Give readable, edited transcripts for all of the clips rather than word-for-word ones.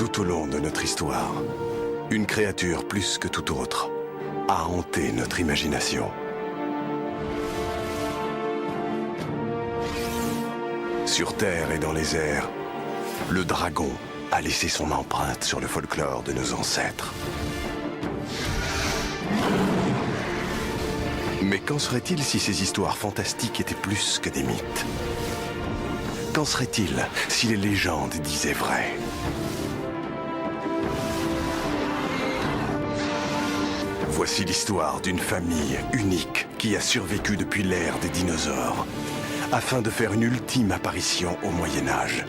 Tout au long de notre histoire, une créature plus que tout autre a hanté notre imagination. Sur Terre et dans les airs, le dragon a laissé son empreinte sur le folklore de nos ancêtres. Mais qu'en serait-il si ces histoires fantastiques étaient plus que des mythes? Qu'en serait-il si les légendes disaient vrai? Voici l'histoire d'une famille unique qui a survécu depuis l'ère des dinosaures, afin de faire une ultime apparition au Moyen-Âge.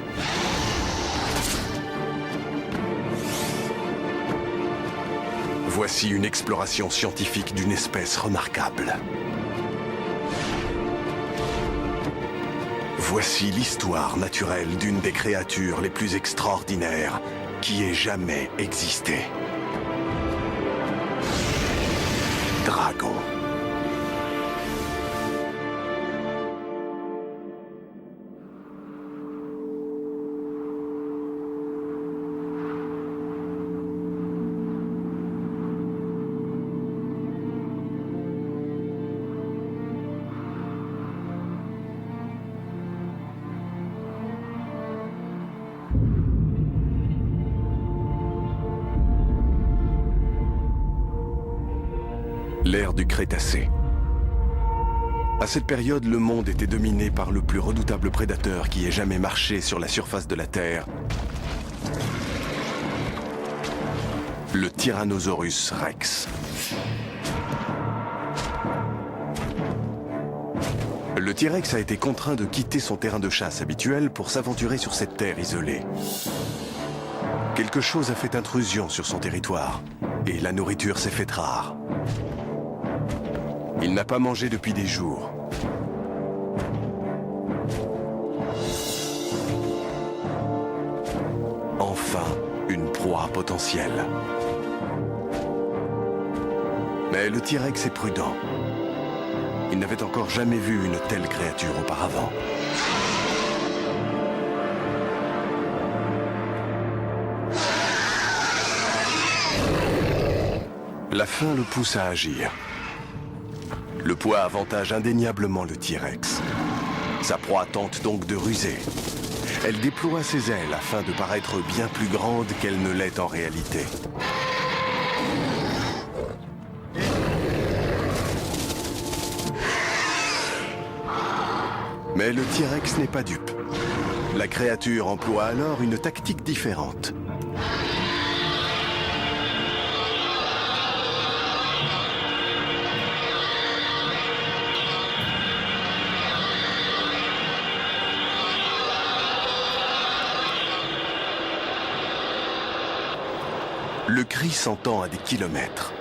Voici une exploration scientifique d'une espèce remarquable. Voici l'histoire naturelle d'une des créatures les plus extraordinaires qui ait jamais existé. Dragon. L'ère du Crétacé. À cette période, le monde était dominé par le plus redoutable prédateur qui ait jamais marché sur la surface de la Terre. Le Tyrannosaurus Rex. Le T-Rex a été contraint de quitter son terrain de chasse habituel pour s'aventurer sur cette terre isolée. Quelque chose a fait intrusion sur son territoire, et la nourriture s'est faite rare. Il n'a pas mangé depuis des jours. Enfin, une proie potentielle. Mais le T-Rex est prudent. Il n'avait encore jamais vu une telle créature auparavant. La faim le pousse à agir. Le poids avantage indéniablement le T-Rex. Sa proie tente donc de ruser. Elle déploie ses ailes afin de paraître bien plus grande qu'elle ne l'est en réalité. Mais le T-Rex n'est pas dupe. La créature emploie alors une tactique différente. Le cri s'entend à des kilomètres.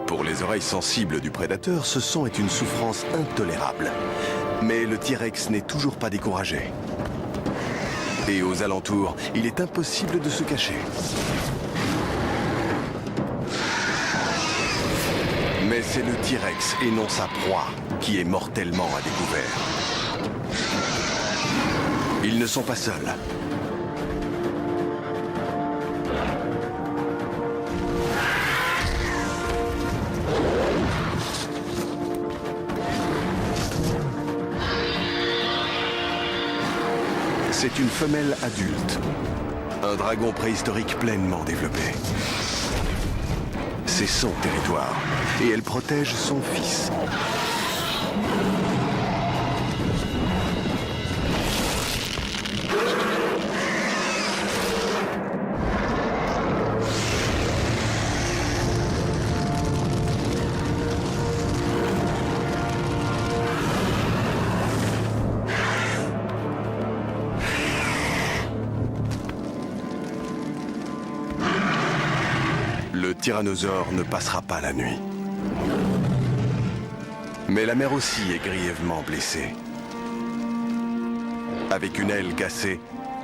Pour les oreilles sensibles du prédateur, ce son est une souffrance intolérable. Mais le T-Rex n'est toujours pas découragé. Et aux alentours, il est impossible de se cacher. Mais c'est le T-Rex et non sa proie qui est mortellement à découvert. Ils ne sont pas seuls. C'est une femelle adulte. Un dragon préhistorique pleinement développé. C'est son territoire et elle protège son fils. Le tyrannosaure ne passera pas la nuit. Mais la mère aussi est grièvement blessée. Avec une aile cassée,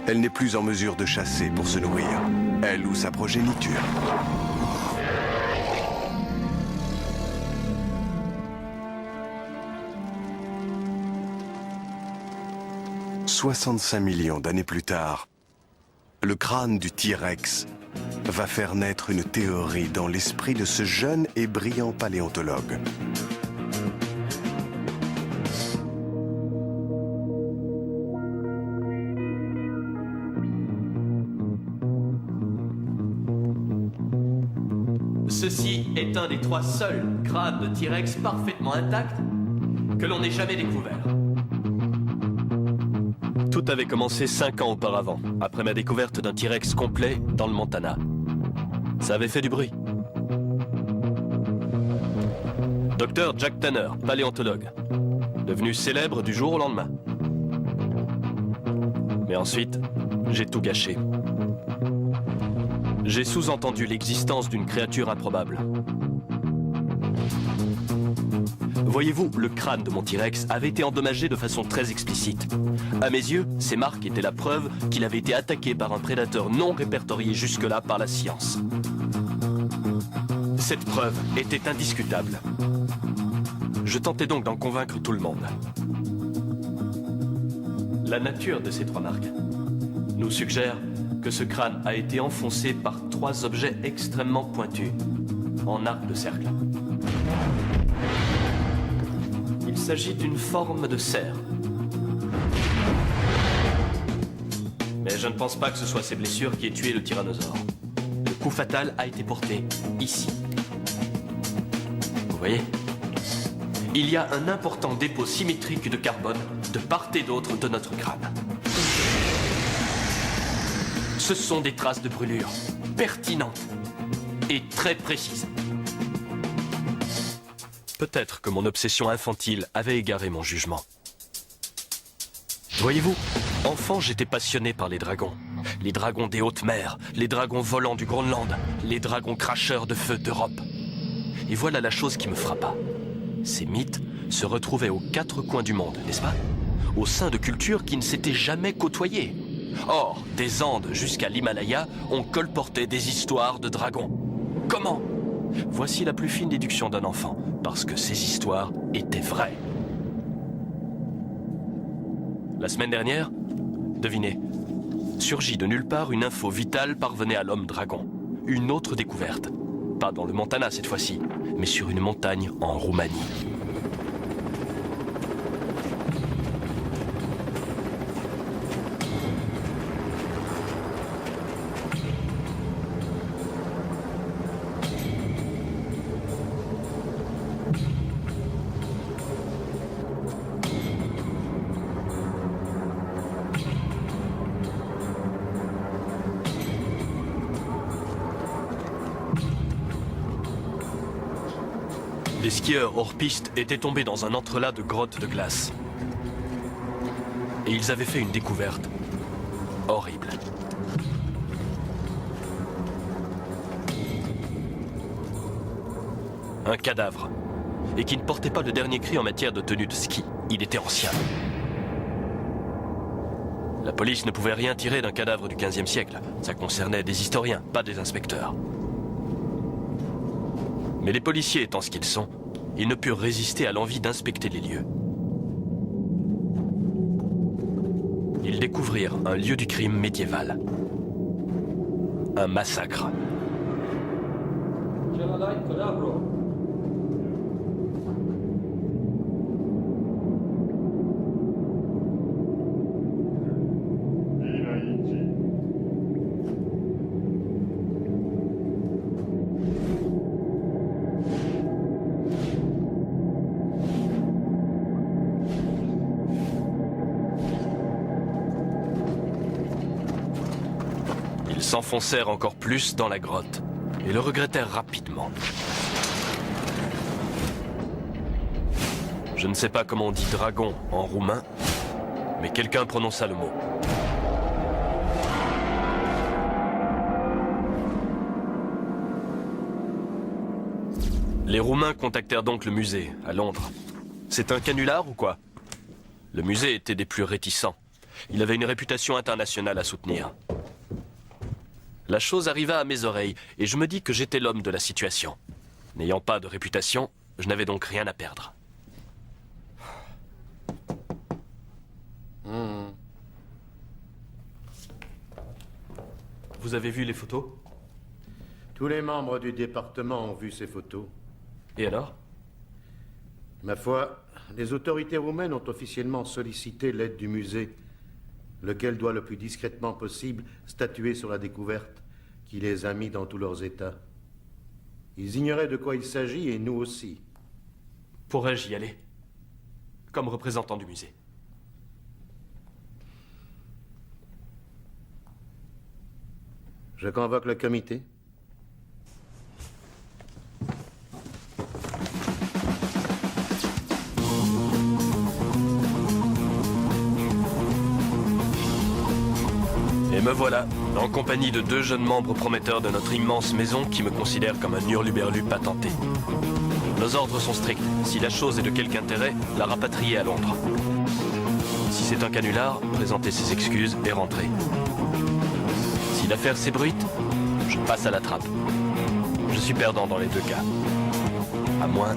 elle n'est plus en mesure de chasser pour se nourrir, elle ou sa progéniture. 65 millions d'années plus tard, le crâne du T-Rex va faire naître une théorie dans l'esprit de ce jeune et brillant paléontologue. Ceci est un des 3 seuls crânes de T-Rex parfaitement intacts que l'on ait jamais découvert. Tout avait commencé 5 ans auparavant, après ma découverte d'un T-Rex complet dans le Montana. Ça avait fait du bruit. Dr. Jack Tanner, paléontologue, devenu célèbre du jour au lendemain. Mais ensuite, j'ai tout gâché. J'ai sous-entendu l'existence d'une créature improbable. Voyez-vous, le crâne de mon T-Rex avait été endommagé de façon très explicite. À mes yeux, ces marques étaient la preuve qu'il avait été attaqué par un prédateur non répertorié jusque-là par la science. Cette preuve était indiscutable. Je tentais donc d'en convaincre tout le monde. La nature de ces 3 marques nous suggère que ce crâne a été enfoncé par 3 objets extrêmement pointus, en arc de cercle. Il s'agit d'une forme de cerf. Mais je ne pense pas que ce soit ces blessures qui aient tué le tyrannosaure. Le coup fatal a été porté ici. Vous voyez ? Il y a un important dépôt symétrique de carbone de part et d'autre de notre crâne. Ce sont des traces de brûlure pertinentes et très précises. Peut-être que mon obsession infantile avait égaré mon jugement. Voyez-vous, enfant, j'étais passionné par les dragons. Les dragons des hautes mers, les dragons volants du Groenland, les dragons cracheurs de feu d'Europe. Et voilà la chose qui me frappa. Ces mythes se retrouvaient aux 4 coins du monde, n'est-ce pas ? Au sein de cultures qui ne s'étaient jamais côtoyées. Or, des Andes jusqu'à l'Himalaya, on colportait des histoires de dragons. Comment ? Voici la plus fine déduction d'un enfant, parce que ces histoires étaient vraies. La semaine dernière, devinez, surgit de nulle part une info vitale parvenait à l'homme dragon. Une autre découverte. Pas dans le Montana cette fois-ci, mais sur une montagne en Roumanie. Les skieurs hors piste étaient tombés dans un entrelac de grottes de glace. Et ils avaient fait une découverte horrible. Un cadavre. Et qui ne portait pas le dernier cri en matière de tenue de ski. Il était ancien. La police ne pouvait rien tirer d'un cadavre du XVe siècle. Ça concernait des historiens, pas des inspecteurs. Mais les policiers étant ce qu'ils sont, ils ne purent résister à l'envie d'inspecter les lieux. Ils découvrirent un lieu du crime médiéval. Un massacre. Ils s'enfoncèrent encore plus dans la grotte et le regrettèrent rapidement. Je ne sais pas comment on dit dragon en roumain, mais quelqu'un prononça le mot. Les Roumains contactèrent donc le musée, à Londres. C'est un canular ou quoi? Le musée était des plus réticents. Il avait une réputation internationale à soutenir. La chose arriva à mes oreilles, et je me dis que j'étais l'homme de la situation. N'ayant pas de réputation, je n'avais donc rien à perdre. Vous avez vu les photos? Tous les membres du département ont vu ces photos. Et alors? Ma foi, les autorités roumaines ont officiellement sollicité l'aide du musée, lequel doit le plus discrètement possible statuer sur la découverte qui les a mis dans tous leurs états. Ils ignoraient de quoi il s'agit et nous aussi. Pourrais-je y aller? Comme représentant du musée. Je convoque le comité. Et me voilà, en compagnie de 2 jeunes membres prometteurs de notre immense maison qui me considèrent comme un hurluberlu patenté. Nos ordres sont stricts. Si la chose est de quelque intérêt, la rapatrier à Londres. Si c'est un canular, présenter ses excuses et rentrer. Si l'affaire s'ébruite, je passe à la trappe. Je suis perdant dans les 2 cas. À moins...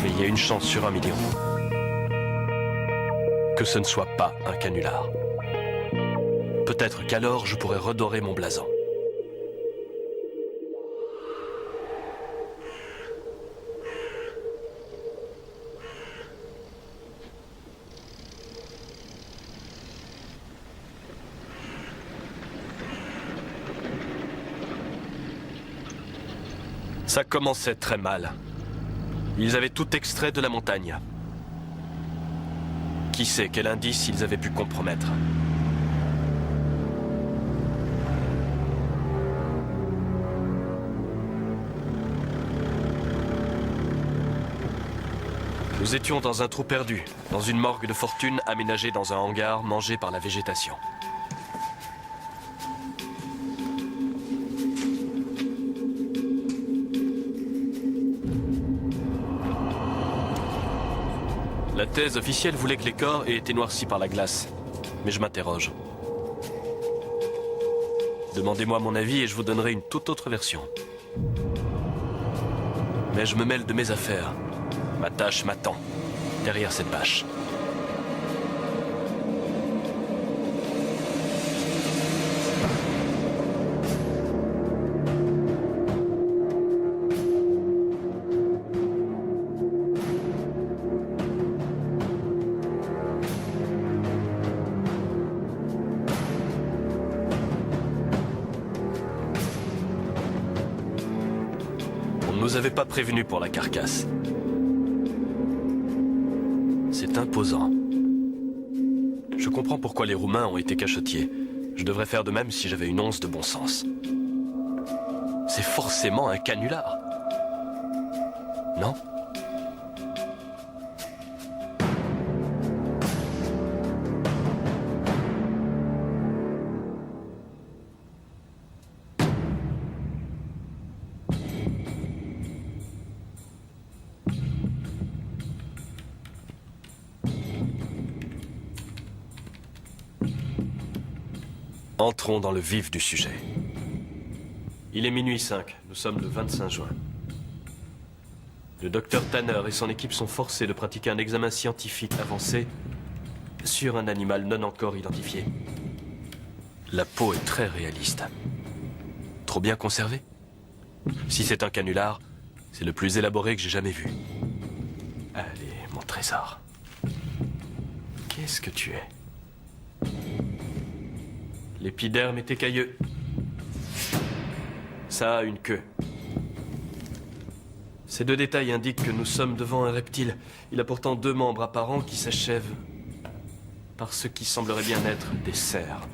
Mais il y a une chance sur 1 million. Que ce ne soit pas un canular. Peut-être qu'alors je pourrais redorer mon blason. Ça commençait très mal. Ils avaient tout extrait de la montagne. Qui sait quel indice ils avaient pu compromettre? Nous étions dans un trou perdu, dans une morgue de fortune aménagée dans un hangar mangé par la végétation. La thèse officielle voulait que les corps aient été noircis par la glace. Mais je m'interroge. Demandez-moi mon avis et je vous donnerai une toute autre version. Mais je me mêle de mes affaires. Ma tâche m'attend, derrière cette bâche. On ne nous avait pas prévenus pour la carcasse. C'est imposant. Je comprends pourquoi les Roumains ont été cachotiers. Je devrais faire de même si j'avais une once de bon sens. C'est forcément un canular. Non? Entrons dans le vif du sujet. Il est minuit 5, nous sommes le 25 juin. Le docteur Tanner et son équipe sont forcés de pratiquer un examen scientifique avancé sur un animal non encore identifié. La peau est très réaliste. Trop bien conservée. Si c'est un canular, c'est le plus élaboré que j'ai jamais vu. Allez, mon trésor. Qu'est-ce que tu es? L'épiderme est écailleux. Ça a une queue. Ces 2 détails indiquent que nous sommes devant un reptile. Il a pourtant 2 membres apparents qui s'achèvent par ce qui semblerait bien être des cerfs.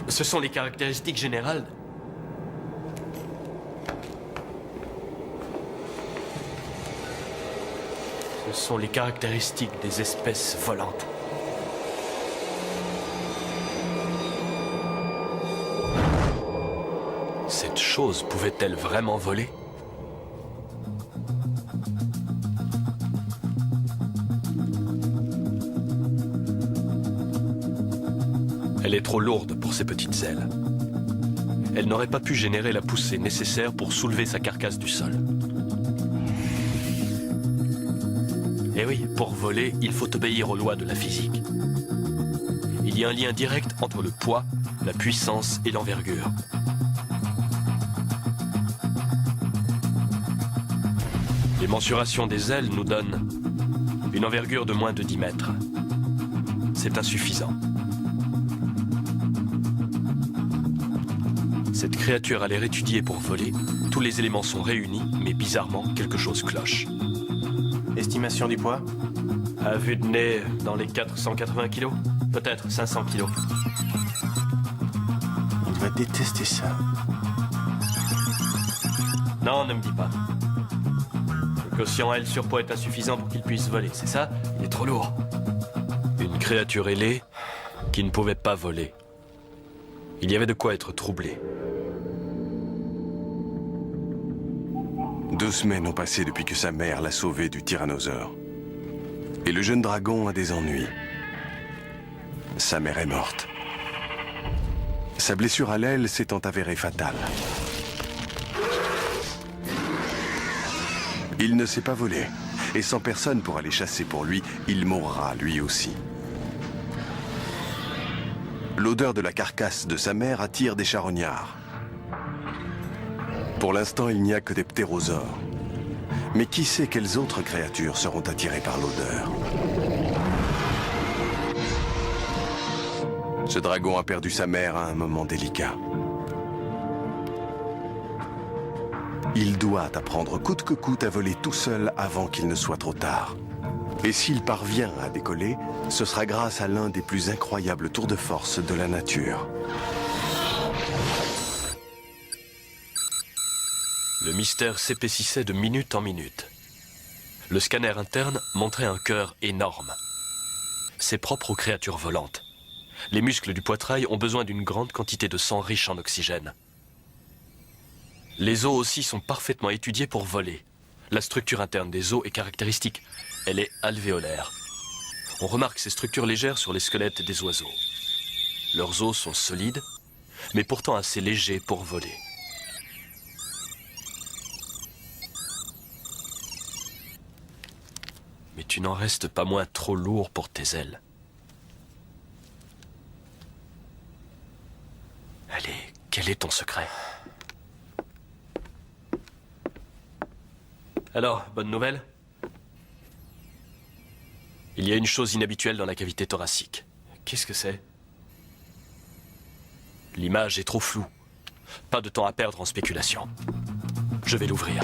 Ce sont les caractéristiques générales. Ce sont les caractéristiques des espèces volantes. Cette chose pouvait-elle vraiment voler? Elle est trop lourde pour ses petites ailes. elle n'aurait pas pu générer la poussée nécessaire pour soulever sa carcasse du sol. Et oui, pour voler, il faut obéir aux lois de la physique. Il y a un lien direct entre le poids, la puissance et l'envergure. Les mensurations des ailes nous donnent une envergure de moins de 10 mètres. C'est insuffisant. Cette créature a l'air étudiée pour voler. Tous les éléments sont réunis, mais bizarrement, quelque chose cloche. Estimation du poids? À vue de nez, dans les 480 kilos? Peut-être 500 kilos. Il va détester ça. Non, ne me dis pas. Le quotient L surpoids est insuffisant pour qu'il puisse voler, c'est ça? Il est trop lourd. Une créature ailée qui ne pouvait pas voler. Il y avait de quoi être troublé. 2 semaines ont passé depuis que sa mère l'a sauvé du tyrannosaure. Et le jeune dragon a des ennuis. Sa mère est morte. Sa blessure à l'aile s'étant avérée fatale. Il ne sait pas voler, et sans personne pour aller chasser pour lui, il mourra lui aussi. L'odeur de la carcasse de sa mère attire des charognards. Pour l'instant, il n'y a que des ptérosaures. Mais qui sait quelles autres créatures seront attirées par l'odeur? Ce dragon a perdu sa mère à un moment délicat. Il doit apprendre coûte que coûte à voler tout seul avant qu'il ne soit trop tard. Et s'il parvient à décoller, ce sera grâce à l'un des plus incroyables tours de force de la nature. Le mystère s'épaississait de minute en minute. Le scanner interne montrait un cœur énorme. C'est propre aux créatures volantes. Les muscles du poitrail ont besoin d'une grande quantité de sang riche en oxygène. Les os aussi sont parfaitement étudiés pour voler. La structure interne des os est caractéristique. Elle est alvéolaire. On remarque ces structures légères sur les squelettes des oiseaux. Leurs os sont solides, mais pourtant assez légers pour voler. Mais tu n'en restes pas moins trop lourd pour tes ailes. Allez, quel est ton secret? Alors, bonne nouvelle? Il y a une chose inhabituelle dans la cavité thoracique. Qu'est-ce que c'est? L'image est trop floue. Pas de temps à perdre en spéculation. Je vais l'ouvrir.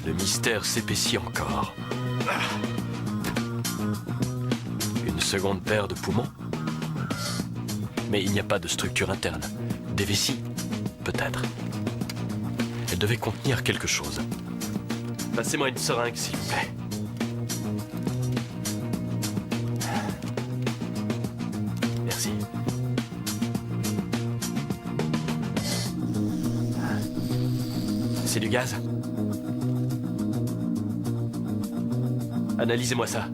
Le mystère s'épaissit encore. Une seconde paire de poumons. Mais il n'y a pas de structure interne. Des vessies, peut-être. Elle devait contenir quelque chose. Passez-moi une seringue, s'il vous plaît. Merci. C'est du gaz? Analysez-moi ça.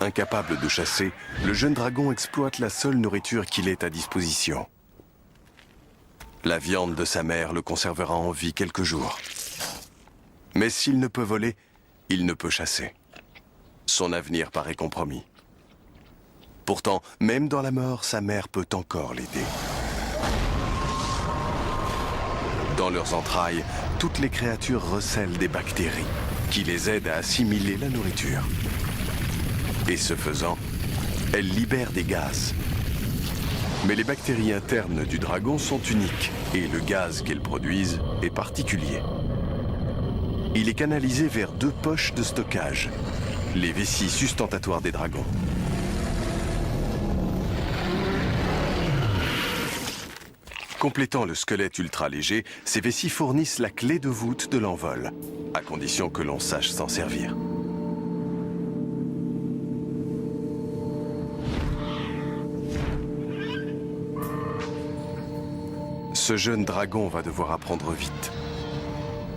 Incapable de chasser, le jeune dragon exploite la seule nourriture qu'il ait à disposition. La viande de sa mère le conservera en vie quelques jours. Mais s'il ne peut voler, il ne peut chasser. Son avenir paraît compromis. Pourtant, même dans la mort, sa mère peut encore l'aider. Dans leurs entrailles, toutes les créatures recèlent des bactéries qui les aident à assimiler la nourriture. Et ce faisant, elles libèrent des gaz. Mais les bactéries internes du dragon sont uniques et le gaz qu'elles produisent est particulier. Il est canalisé vers 2 poches de stockage, les vessies sustentatoires des dragons. Complétant le squelette ultra léger, ces vessies fournissent la clé de voûte de l'envol, à condition que l'on sache s'en servir. Ce jeune dragon va devoir apprendre vite.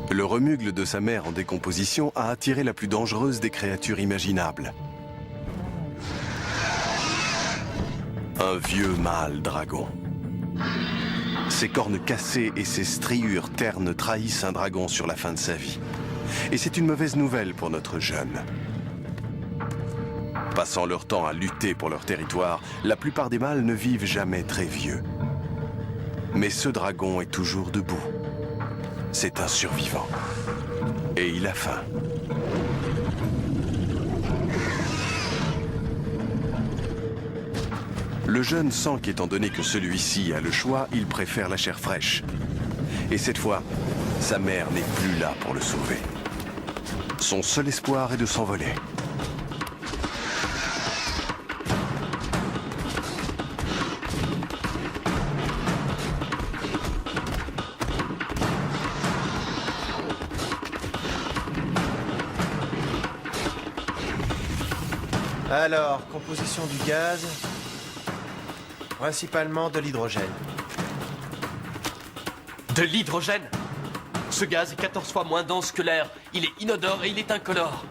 Le remugle de sa mère en décomposition a attiré la plus dangereuse des créatures imaginables. Un vieux mâle dragon. Ses cornes cassées et ses striures ternes trahissent un dragon sur la fin de sa vie. Et c'est une mauvaise nouvelle pour notre jeune. Passant leur temps à lutter pour leur territoire, la plupart des mâles ne vivent jamais très vieux. Mais ce dragon est toujours debout. C'est un survivant. Et il a faim. Le jeune sent qu'étant donné que celui-ci a le choix, il préfère la chair fraîche. Et cette fois, sa mère n'est plus là pour le sauver. Son seul espoir est de s'envoler. Alors, composition du gaz, principalement de l'hydrogène. De l'hydrogène? Ce gaz est 14 fois moins dense que l'air. Il est inodore et il est incolore.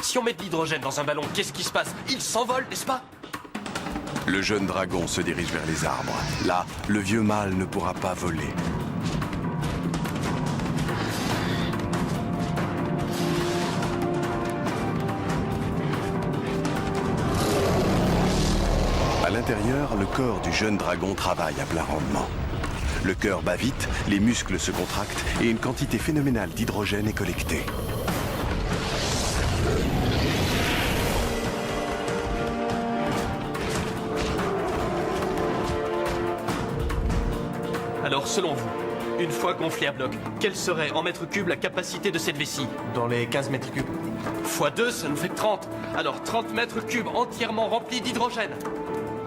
Si on met de l'hydrogène dans un ballon, qu'est-ce qui se passe? Il s'envole, n'est-ce pas? Le jeune dragon se dirige vers les arbres. Là, le vieux mâle ne pourra pas voler. À l'intérieur, le corps du jeune dragon travaille à plein rendement. Le cœur bat vite, les muscles se contractent et une quantité phénoménale d'hydrogène est collectée. Alors, selon vous, une fois gonflé à bloc, quelle serait en mètres cubes la capacité de cette vessie? Dans les 15 mètres cubes. Fois 2, ça nous fait 30. Alors 30 mètres cubes entièrement remplis d'hydrogène.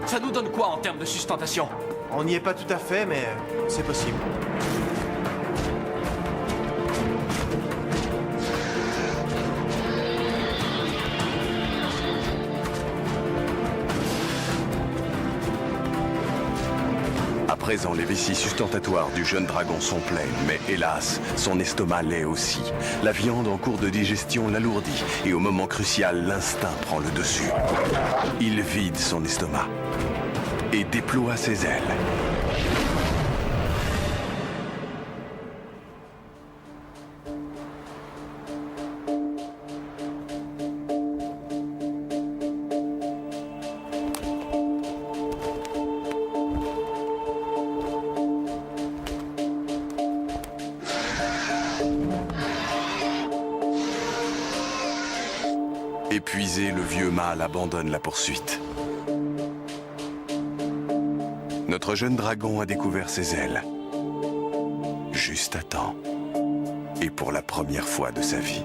Ça nous donne quoi en termes de sustentation? On n'y est pas tout à fait, mais c'est possible. À présent, les vessies sustentatoires du jeune dragon sont pleines, mais hélas, son estomac l'est aussi. La viande en cours de digestion l'alourdit, et au moment crucial, l'instinct prend le dessus. Il vide son estomac et déploie ses ailes. Épuisé, le vieux mâle abandonne la poursuite. Notre jeune dragon a découvert ses ailes. Juste à temps. Et pour la première fois de sa vie.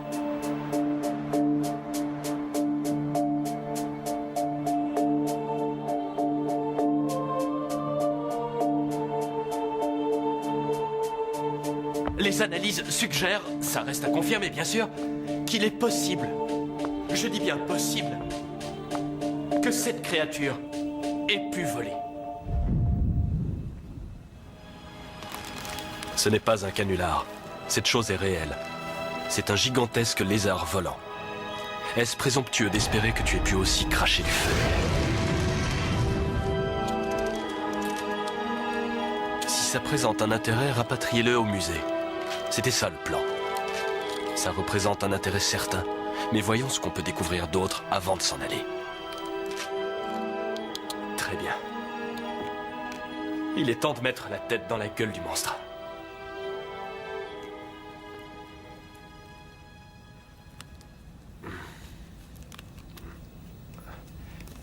Les analyses suggèrent, ça reste à confirmer bien sûr, qu'il est possible, je dis bien possible, que cette créature ait pu voler. Ce n'est pas un canular. Cette chose est réelle. C'est un gigantesque lézard volant. Est-ce présomptueux d'espérer que tu aies pu aussi cracher du feu? Si ça présente un intérêt, rapatriez-le au musée. C'était ça le plan. Ça représente un intérêt certain, mais voyons ce qu'on peut découvrir d'autre avant de s'en aller. Très bien. Il est temps de mettre la tête dans la gueule du monstre.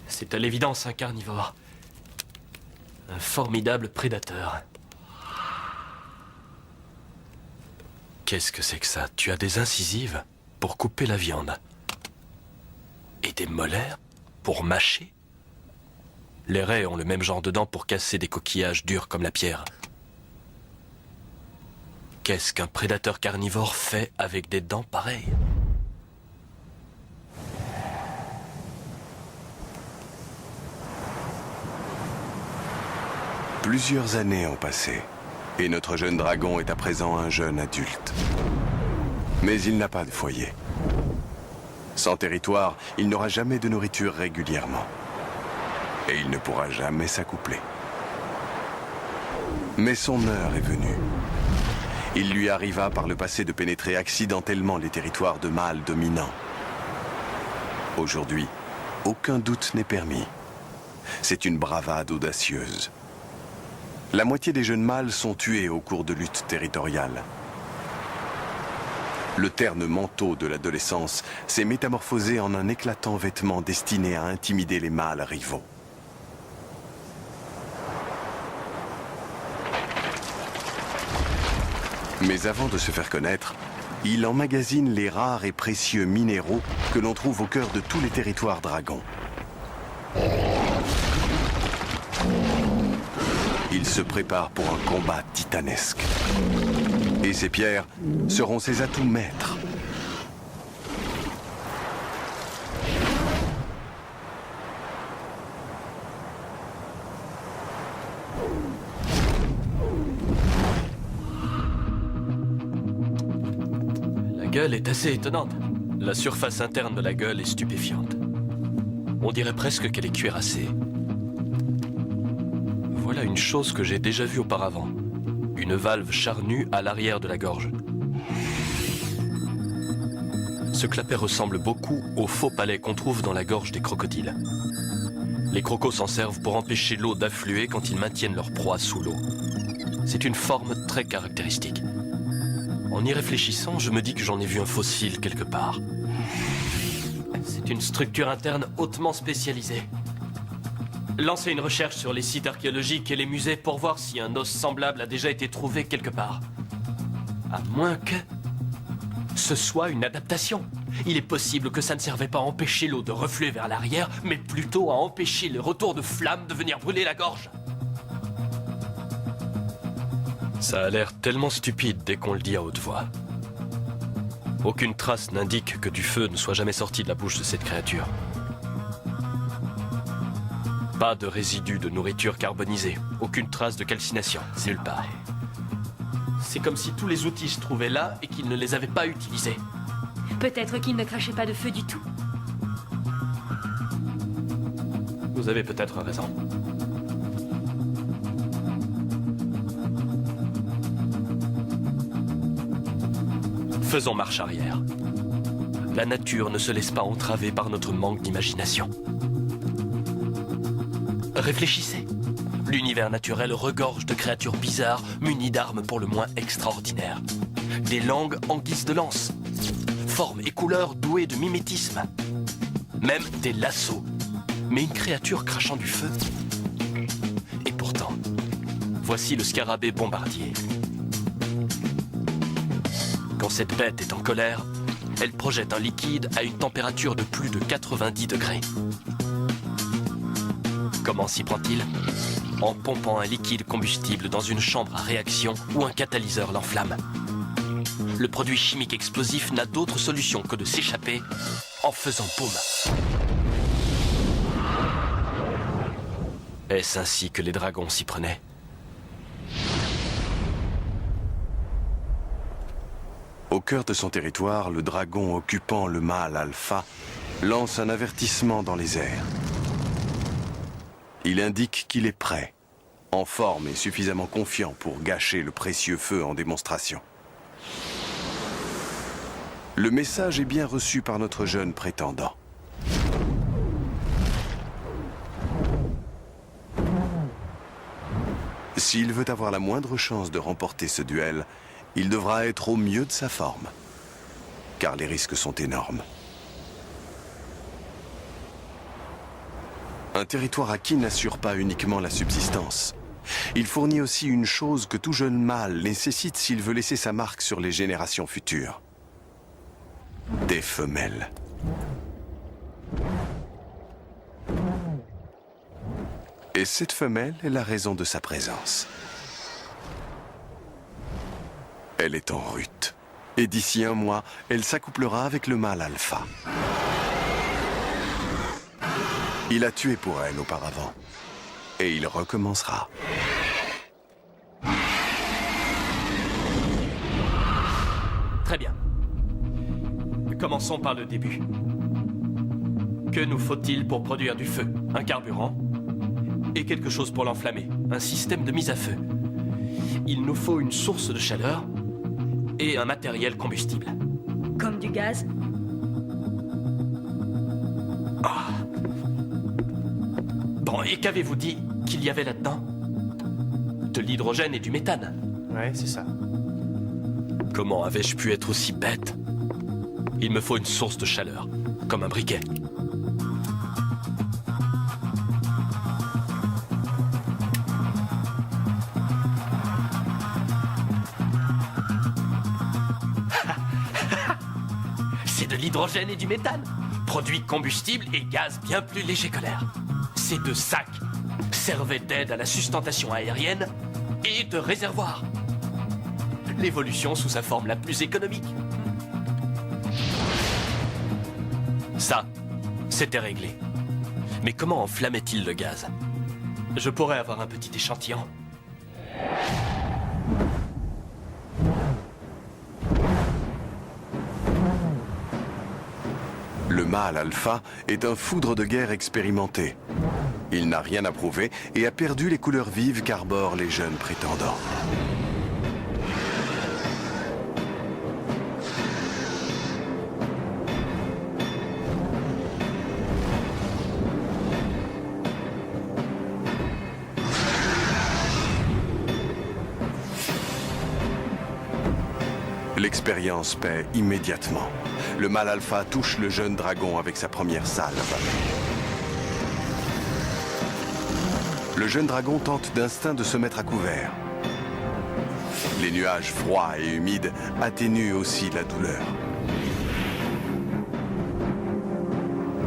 C'est à l'évidence un carnivore. Un formidable prédateur. Qu'est-ce que c'est que ça? Tu as des incisives pour couper la viande. Et des molaires pour mâcher? Les raies ont le même genre de dents pour casser des coquillages durs comme la pierre. Qu'est-ce qu'un prédateur carnivore fait avec des dents pareilles? Plusieurs années ont passé. Et notre jeune dragon est à présent un jeune adulte. Mais il n'a pas de foyer. Sans territoire, il n'aura jamais de nourriture régulièrement. Et il ne pourra jamais s'accoupler. Mais son heure est venue. Il lui arriva par le passé de pénétrer accidentellement les territoires de mâles dominants. Aujourd'hui, aucun doute n'est permis. C'est une bravade audacieuse. La moitié des jeunes mâles sont tués au cours de luttes territoriales. Le terne manteau de l'adolescence s'est métamorphosé en un éclatant vêtement destiné à intimider les mâles rivaux. Mais avant de se faire connaître, il emmagasine les rares et précieux minéraux que l'on trouve au cœur de tous les territoires dragons. Il se prépare pour un combat titanesque. Et ces pierres seront ses atouts maîtres. La gueule est assez étonnante. La surface interne de la gueule est stupéfiante. On dirait presque qu'elle est cuirassée. Voilà une chose que j'ai déjà vue auparavant. Une valve charnue à l'arrière de la gorge. Ce clapet ressemble beaucoup au faux palais qu'on trouve dans la gorge des crocodiles. Les crocos s'en servent pour empêcher l'eau d'affluer quand ils maintiennent leur proie sous l'eau. C'est une forme très caractéristique. En y réfléchissant, je me dis que j'en ai vu un fossile quelque part. C'est une structure interne hautement spécialisée. Lancez une recherche sur les sites archéologiques et les musées pour voir si un os semblable a déjà été trouvé quelque part. À moins que ce soit une adaptation. Il est possible que ça ne servait pas à empêcher l'eau de refluer vers l'arrière, mais plutôt à empêcher le retour de flammes de venir brûler la gorge. Ça a l'air tellement stupide dès qu'on le dit à haute voix. Aucune trace n'indique que du feu ne soit jamais sorti de la bouche de cette créature. Pas de résidus de nourriture carbonisée, aucune trace de calcination, nulle part. C'est comme si tous les outils se trouvaient là et qu'ils ne les avaient pas utilisés. Peut-être qu'il ne crachait pas de feu du tout. Vous avez peut-être raison. Faisons marche arrière. La nature ne se laisse pas entraver par notre manque d'imagination. Réfléchissez. L'univers naturel regorge de créatures bizarres, munies d'armes pour le moins extraordinaires. Des langues en guise de lance. Formes et couleurs douées de mimétisme. Même des lassos. Mais une créature crachant du feu. Et pourtant, voici le scarabée bombardier. Quand cette bête est en colère, elle projette un liquide à une température de plus de 90 degrés. Comment s'y prend-il? En pompant un liquide combustible dans une chambre à réaction où un catalyseur l'enflamme. Le produit chimique explosif n'a d'autre solution que de s'échapper en faisant boum. Est-ce ainsi que les dragons s'y prenaient? Au cœur de son territoire, le dragon occupant le mâle alpha lance un avertissement dans les airs. Il indique qu'il est prêt, en forme et suffisamment confiant pour gâcher le précieux feu en démonstration. Le message est bien reçu par notre jeune prétendant. S'il veut avoir la moindre chance de remporter ce duel, il devra être au mieux de sa forme, car les risques sont énormes. Un territoire acquis n'assure pas uniquement la subsistance. Il fournit aussi une chose que tout jeune mâle nécessite s'il veut laisser sa marque sur les générations futures. Des femelles. Et cette femelle est la raison de sa présence. Elle est en rut. Et d'ici un mois, elle s'accouplera avec le mâle alpha. Il a tué pour elle auparavant. Et il recommencera. Très bien. Commençons par le début. Que nous faut-il pour produire du feu? Un carburant et quelque chose pour l'enflammer. Un système de mise à feu. Il nous faut une source de chaleur et un matériel combustible. Comme du gaz? Bon, et qu'avez-vous dit qu'il y avait là-dedans? De l'hydrogène et du méthane. Ouais, c'est ça. Comment avais-je pu être aussi bête? Il me faut une source de chaleur, comme un briquet. C'est de l'hydrogène et du méthane. Produits combustibles et gaz bien plus légers que l'air. Ces deux sacs servaient d'aide à la sustentation aérienne et de réservoir. L'évolution sous sa forme la plus économique. Ça, c'était réglé. Mais comment enflammait-il le gaz? Je pourrais avoir un petit échantillon. Le mâle alpha est un foudre de guerre expérimenté. Il n'a rien à prouver et a perdu les couleurs vives qu'arborent les jeunes prétendants. L'expérience paie immédiatement. Le mâle alpha touche le jeune dragon avec sa première salve. Le jeune dragon tente d'instinct de se mettre à couvert. Les nuages froids et humides atténuent aussi la douleur.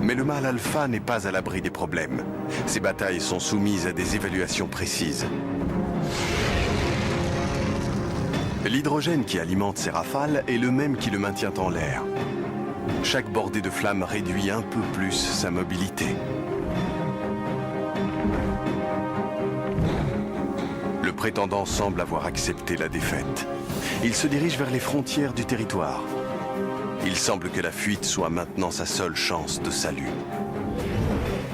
Mais le mâle alpha n'est pas à l'abri des problèmes. Ses batailles sont soumises à des évaluations précises. L'hydrogène qui alimente ses rafales est le même qui le maintient en l'air. Chaque bordée de flammes réduit un peu plus sa mobilité. Le prétendant semble avoir accepté la défaite. Il se dirige vers les frontières du territoire. Il semble que la fuite soit maintenant sa seule chance de salut.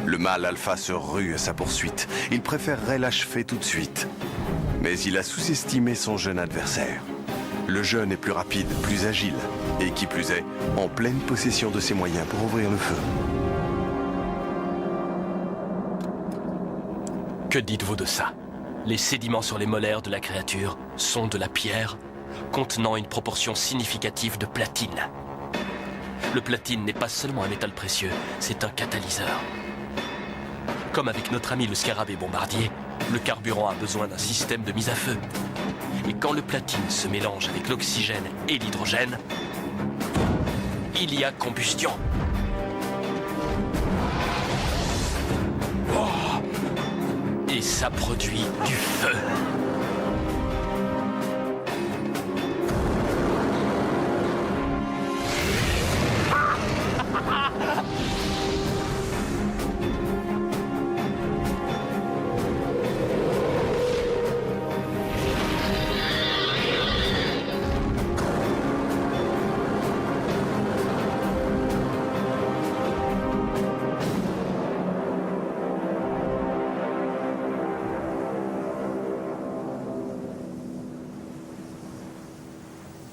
Le mâle alpha se rue à sa poursuite. Il préférerait l'achever tout de suite. Mais il a sous-estimé son jeune adversaire. Le jeune est plus rapide, plus agile, et qui plus est, en pleine possession de ses moyens pour ouvrir le feu. Que dites-vous de ça? Les sédiments sur les molaires de la créature sont de la pierre contenant une proportion significative de platine. Le platine n'est pas seulement un métal précieux, c'est un catalyseur. Comme avec notre ami le scarabée bombardier, le carburant a besoin d'un système de mise à feu. Et quand le platine se mélange avec l'oxygène et l'hydrogène, il y a combustion. Oh! Et ça produit du feu.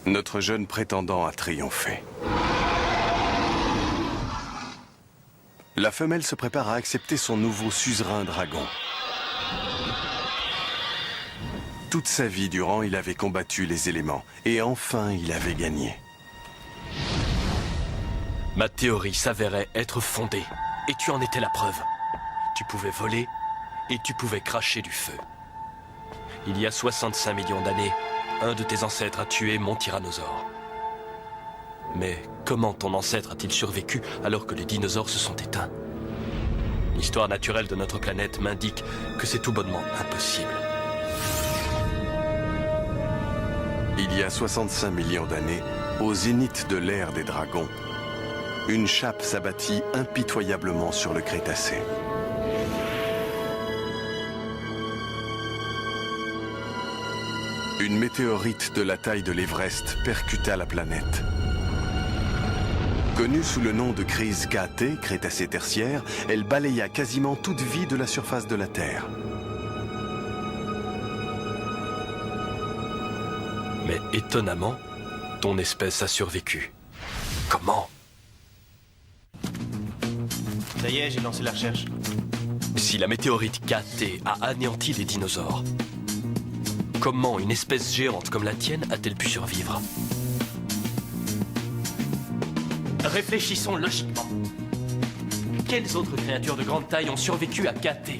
Notre jeune prétendant a triomphé. La femelle se prépare à accepter son nouveau suzerain dragon. Toute sa vie durant, il avait combattu les éléments. Et enfin, il avait gagné. Ma théorie s'avérait être fondée. Et tu en étais la preuve. Tu pouvais voler et tu pouvais cracher du feu. Il y a 65 millions d'années, un de tes ancêtres a tué mon tyrannosaure. Mais comment ton ancêtre a-t-il survécu alors que les dinosaures se sont éteints? L'histoire naturelle de notre planète m'indique que c'est tout bonnement impossible. Il y a 65 millions d'années, au zénith de l'ère des dragons, une chape s'abattit impitoyablement sur le Crétacé. Une météorite de la taille de l'Everest percuta la planète. Connue sous le nom de crise KT, Crétacé-Tertiaire, elle balaya quasiment toute vie de la surface de la Terre. Mais étonnamment, ton espèce a survécu. Comment? Ça y est, j'ai lancé la recherche. Si la météorite KT a anéanti les dinosaures, comment une espèce géante comme la tienne a-t-elle pu survivre? Réfléchissons logiquement. Quelles autres créatures de grande taille ont survécu à KT?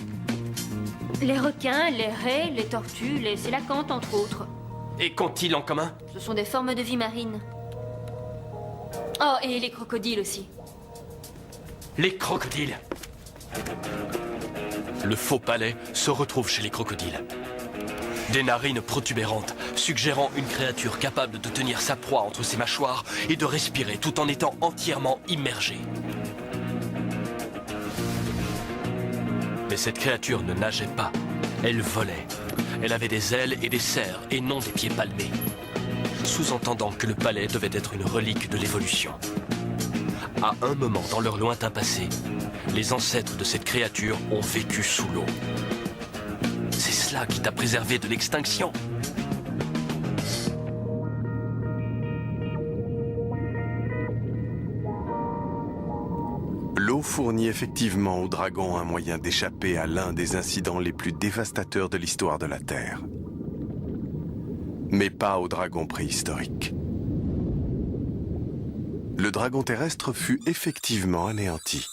Les requins, les raies, les tortues, les sélacantes, entre autres. Et qu'ont-ils en commun? Ce sont des formes de vie marine. Oh, et les crocodiles aussi. Les crocodiles. Le faux palais se retrouve chez les crocodiles. Des narines protubérantes, suggérant une créature capable de tenir sa proie entre ses mâchoires et de respirer tout en étant entièrement immergée. Mais cette créature ne nageait pas, elle volait. Elle avait des ailes et des serres et non des pieds palmés, sous-entendant que le palais devait être une relique de l'évolution. À un moment dans leur lointain passé, les ancêtres de cette créature ont vécu sous l'eau. C'est cela qui t'a préservé de l'extinction. L'eau fournit effectivement aux dragons un moyen d'échapper à l'un des incidents les plus dévastateurs de l'histoire de la Terre. Mais pas aux dragons préhistoriques. Le dragon terrestre fut effectivement anéanti.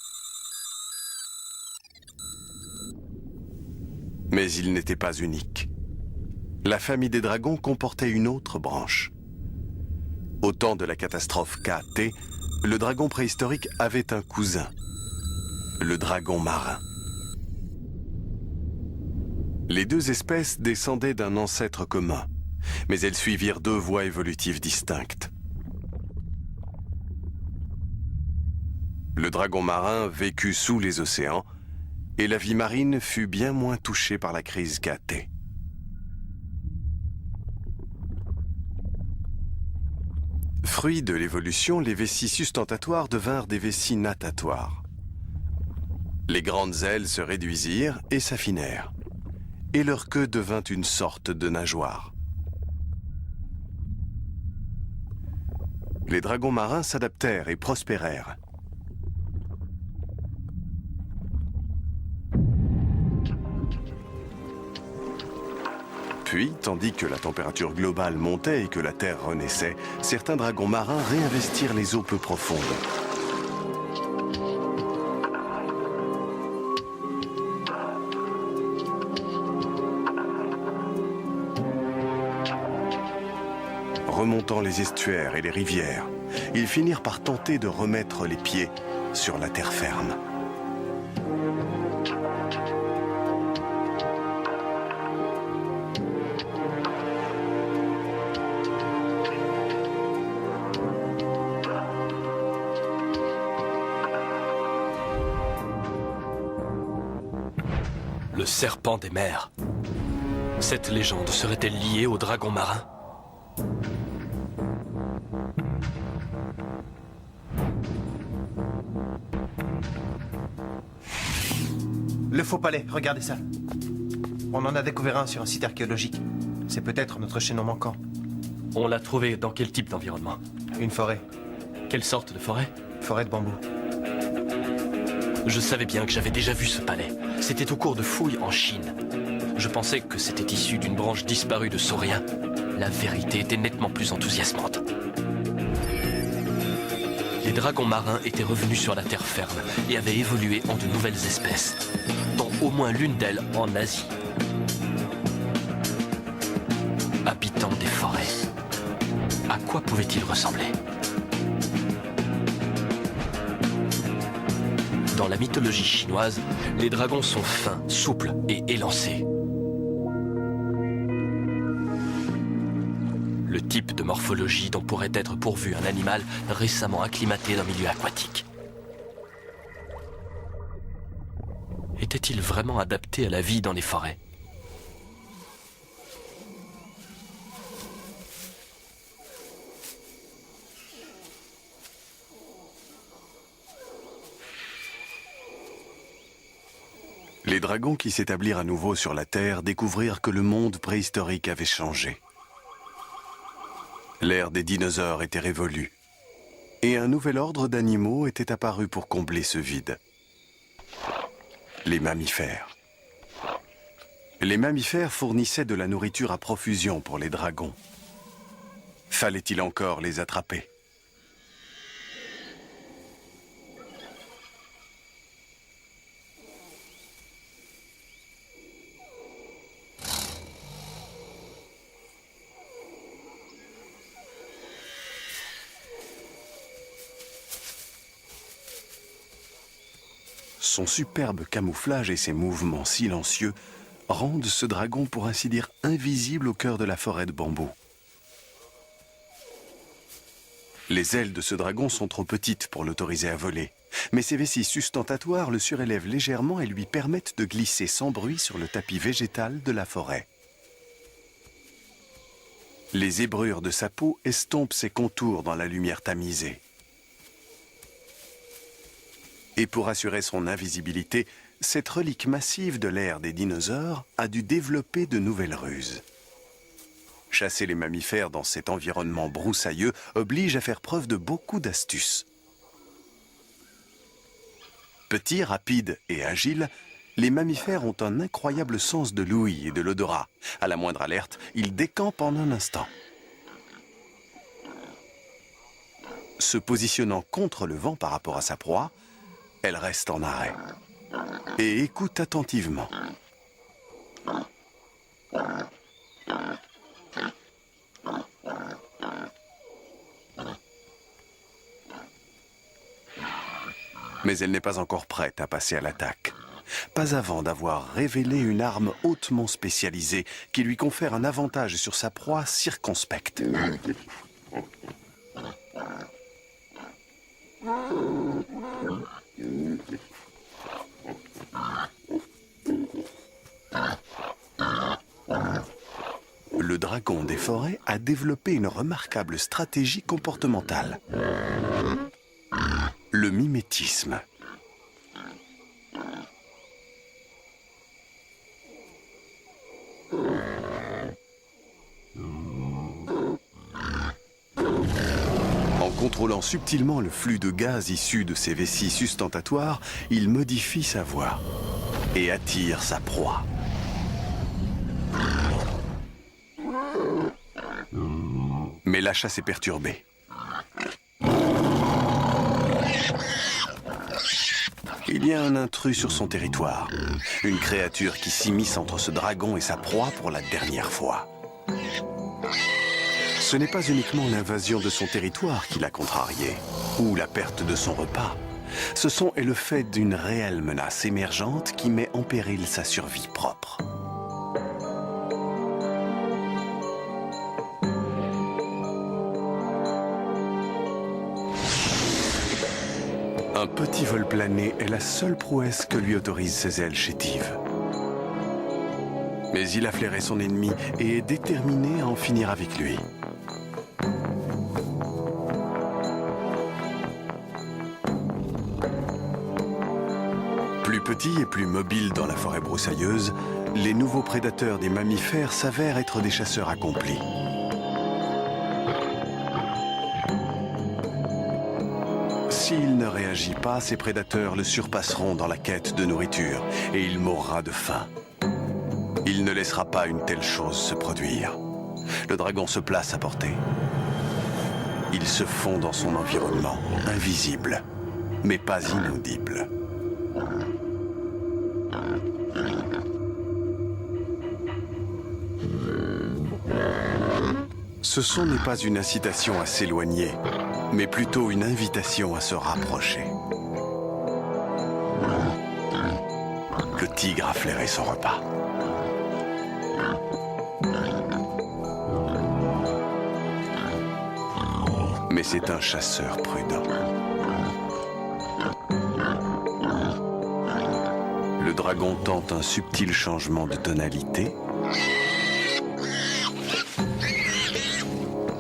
Mais il n'était pas unique. La famille des dragons comportait une autre branche. Au temps de la catastrophe KT, le dragon préhistorique avait un cousin, le dragon marin. Les deux espèces descendaient d'un ancêtre commun, mais elles suivirent deux voies évolutives distinctes. Le dragon marin vécut sous les océans, et la vie marine fut bien moins touchée par la crise KT. Fruit de l'évolution, les vessies sustentatoires devinrent des vessies natatoires. Les grandes ailes se réduisirent et s'affinèrent, et leur queue devint une sorte de nageoire. Les dragons marins s'adaptèrent et prospérèrent. Puis, tandis que la température globale montait et que la Terre renaissait, certains dragons marins réinvestirent les eaux peu profondes. Remontant les estuaires et les rivières, ils finirent par tenter de remettre les pieds sur la terre ferme. Le serpent des mers. Cette légende serait-elle liée au dragon marin? Le faux palais, regardez ça. On en a découvert un sur un site archéologique. C'est peut-être notre chaînon manquant. On l'a trouvé dans quel type d'environnement? Une forêt. Quelle sorte de forêt? Forêt de bambou. Je savais bien que j'avais déjà vu ce palais. C'était au cours de fouilles en Chine. Je pensais que c'était issu d'une branche disparue de sauriens. La vérité était nettement plus enthousiasmante. Les dragons marins étaient revenus sur la terre ferme et avaient évolué en de nouvelles espèces, dont au moins l'une d'elles en Asie. Habitant des forêts, à quoi pouvaient-ils ressembler? Dans la mythologie chinoise, les dragons sont fins, souples et élancés. Le type de morphologie dont pourrait être pourvu un animal récemment acclimaté d'un milieu aquatique. Était-il vraiment adapté à la vie dans les forêts? Les dragons qui s'établirent à nouveau sur la Terre découvrirent que le monde préhistorique avait changé. L'ère des dinosaures était révolue, et un nouvel ordre d'animaux était apparu pour combler ce vide. Les mammifères. Les mammifères fournissaient de la nourriture à profusion pour les dragons. Fallait-il encore les attraper ? Son superbe camouflage et ses mouvements silencieux rendent ce dragon pour ainsi dire invisible au cœur de la forêt de bambous. Les ailes de ce dragon sont trop petites pour l'autoriser à voler, mais ses vessis sustentatoires le surélèvent légèrement et lui permettent de glisser sans bruit sur le tapis végétal de la forêt. Les zébrures de sa peau estompent ses contours dans la lumière tamisée. Et pour assurer son invisibilité, cette relique massive de l'ère des dinosaures a dû développer de nouvelles ruses. Chasser les mammifères dans cet environnement broussailleux oblige à faire preuve de beaucoup d'astuces. Petits, rapides et agiles, les mammifères ont un incroyable sens de l'ouïe et de l'odorat. À la moindre alerte, ils décampent en un instant. Se positionnant contre le vent par rapport à sa proie, elle reste en arrêt et écoute attentivement. Mais elle n'est pas encore prête à passer à l'attaque. Pas avant d'avoir révélé une arme hautement spécialisée qui lui confère un avantage sur sa proie circonspecte. Le dragon des forêts a développé une remarquable stratégie comportementale. Le mimétisme. En contrôlant subtilement le flux de gaz issu de ses vessies sustentatoires, il modifie sa voix et attire sa proie. Mais la chasse est perturbée. Il y a un intrus sur son territoire. Une créature qui s'immisce entre ce dragon et sa proie pour la dernière fois. Ce n'est pas uniquement l'invasion de son territoire qui l'a contrarié, ou la perte de son repas. Ce son est le fait d'une réelle menace émergente qui met en péril sa survie propre. Un petit vol plané est la seule prouesse que lui autorisent ses ailes chétives. Mais il a flairé son ennemi et est déterminé à en finir avec lui. Plus petits et plus mobiles dans la forêt broussailleuse, les nouveaux prédateurs des mammifères s'avèrent être des chasseurs accomplis. S'il ne réagit pas, ses prédateurs le surpasseront dans la quête de nourriture et il mourra de faim. Il ne laissera pas une telle chose se produire. Le dragon se place à portée. Il se fond dans son environnement, invisible, mais pas inaudible. Ce son n'est pas une incitation à s'éloigner, mais plutôt une invitation à se rapprocher. Le tigre a flairé son repas. Mais c'est un chasseur prudent. Le dragon tente un subtil changement de tonalité.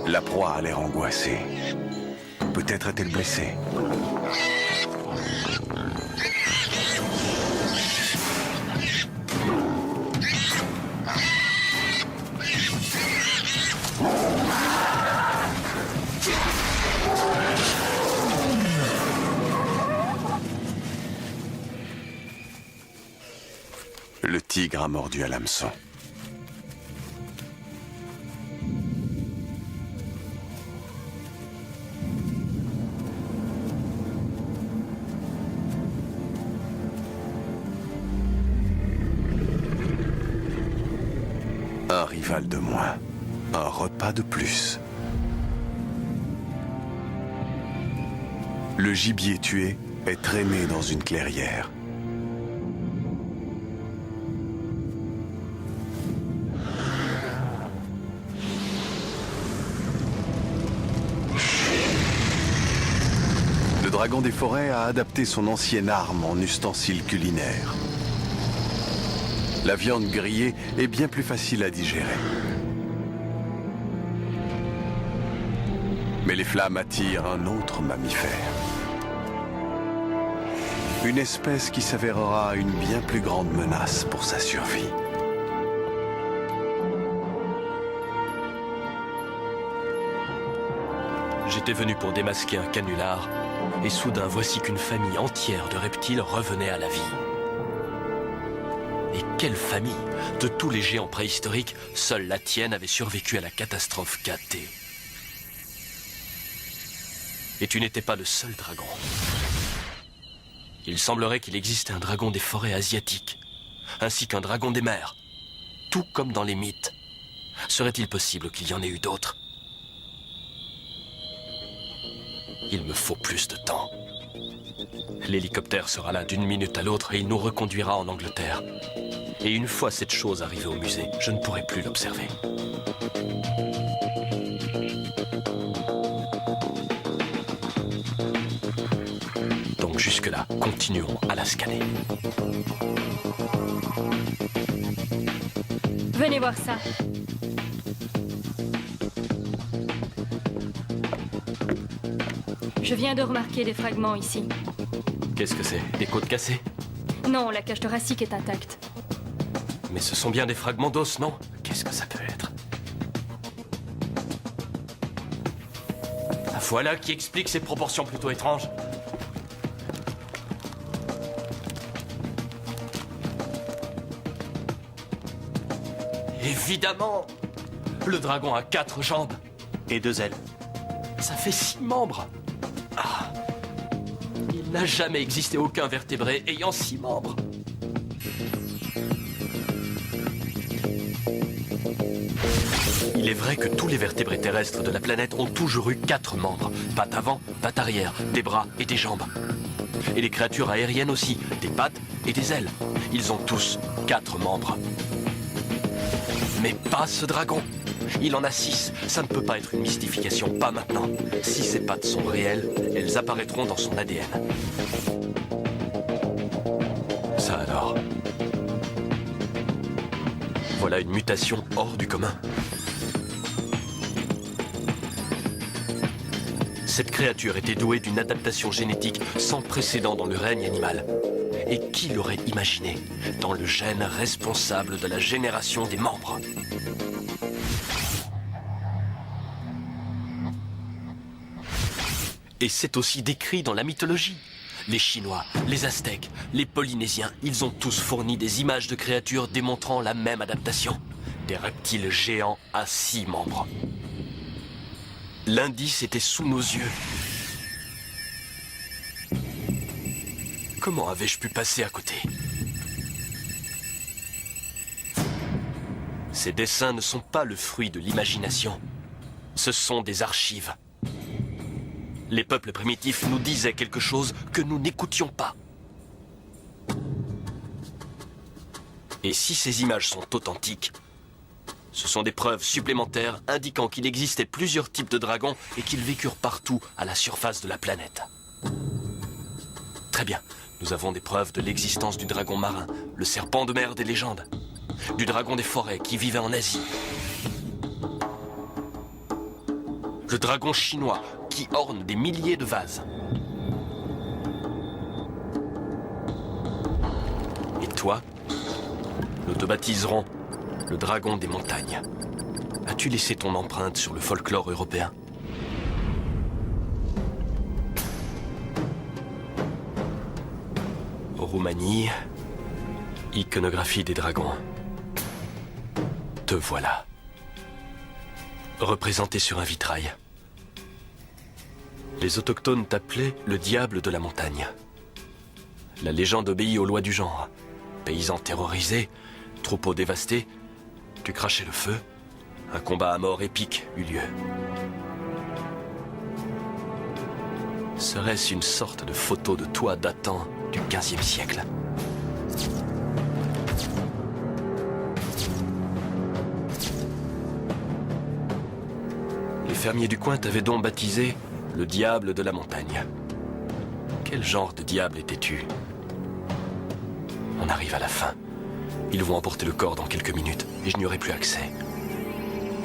La proie a l'air angoissée. Peut-être est-elle blessée. tigre a mordu à l'hameçon. Un rival de moins, un repas de plus. Le gibier tué est traîné dans une clairière. Le dragon des forêts a adapté son ancienne arme en ustensile culinaire. La viande grillée est bien plus facile à digérer. Mais les flammes attirent un autre mammifère. Une espèce qui s'avérera une bien plus grande menace pour sa survie. J'étais venu pour démasquer un canular, et soudain voici qu'une famille entière de reptiles revenait à la vie. Et quelle famille! De tous les géants préhistoriques, seule la tienne avait survécu à la catastrophe KT. Et tu n'étais pas le seul dragon. Il semblerait qu'il existe un dragon des forêts asiatiques, ainsi qu'un dragon des mers, tout comme dans les mythes. Serait-il possible qu'il y en ait eu d'autres? Il me faut plus de temps. L'hélicoptère sera là d'une minute à l'autre et il nous reconduira en Angleterre. Et une fois cette chose arrivée au musée, je ne pourrai plus l'observer. Donc jusque-là, continuons à la scanner. Venez voir ça. Je viens de remarquer des fragments ici. Qu'est-ce que c'est? Des côtes cassées? Non, la cage thoracique est intacte. Mais ce sont bien des fragments d'os, non? Qu'est-ce que ça peut être? Ah, voilà qui explique ces proportions plutôt étranges. Évidemment! Le dragon a 4 jambes. Et 2 ailes. Ça fait 6 membres. Ah. Il n'a jamais existé aucun vertébré ayant 6 membres. Il est vrai que tous les vertébrés terrestres de la planète ont toujours eu 4 membres. Pattes avant, pattes arrière, des bras et des jambes. Et les créatures aériennes aussi, des pattes et des ailes. Ils ont tous 4 membres. Mais pas ce dragon. Il en a 6. Ça ne peut pas être une mystification, pas maintenant. Si ces pattes sont réelles, elles apparaîtront dans son ADN. Ça alors. Voilà une mutation hors du commun. Cette créature était douée d'une adaptation génétique sans précédent dans le règne animal. Et qui l'aurait imaginé dans le gène responsable de la génération des membres? Et c'est aussi décrit dans la mythologie. Les Chinois, les Aztèques, les Polynésiens, ils ont tous fourni des images de créatures démontrant la même adaptation. Des reptiles géants à 6 membres. L'indice était sous nos yeux. Comment avais-je pu passer à côté? Ces dessins ne sont pas le fruit de l'imagination. Ce sont des archives. Les peuples primitifs nous disaient quelque chose que nous n'écoutions pas. Et si ces images sont authentiques, ce sont des preuves supplémentaires indiquant qu'il existait plusieurs types de dragons et qu'ils vécurent partout à la surface de la planète. Très bien, nous avons des preuves de l'existence du dragon marin, le serpent de mer des légendes, du dragon des forêts qui vivait en Asie, le dragon chinois qui orne des milliers de vases. Et toi, nous te baptiserons le dragon des montagnes. As-tu laissé ton empreinte sur le folklore européen? Roumanie, Iconographie des dragons. Te voilà. Représenté sur un vitrail. Les autochtones t'appelaient le diable de la montagne. La légende obéit aux lois du genre. Paysans terrorisés, troupeaux dévastés, tu crachais le feu. Un combat à mort épique eut lieu. Serait-ce une sorte de photo de toi datant du XVe siècle? Les fermiers du coin t'avaient donc baptisé le diable de la montagne. Quel genre de diable étais-tu? On arrive à la fin. Ils vont emporter le corps dans quelques minutes et je n'y aurai plus accès.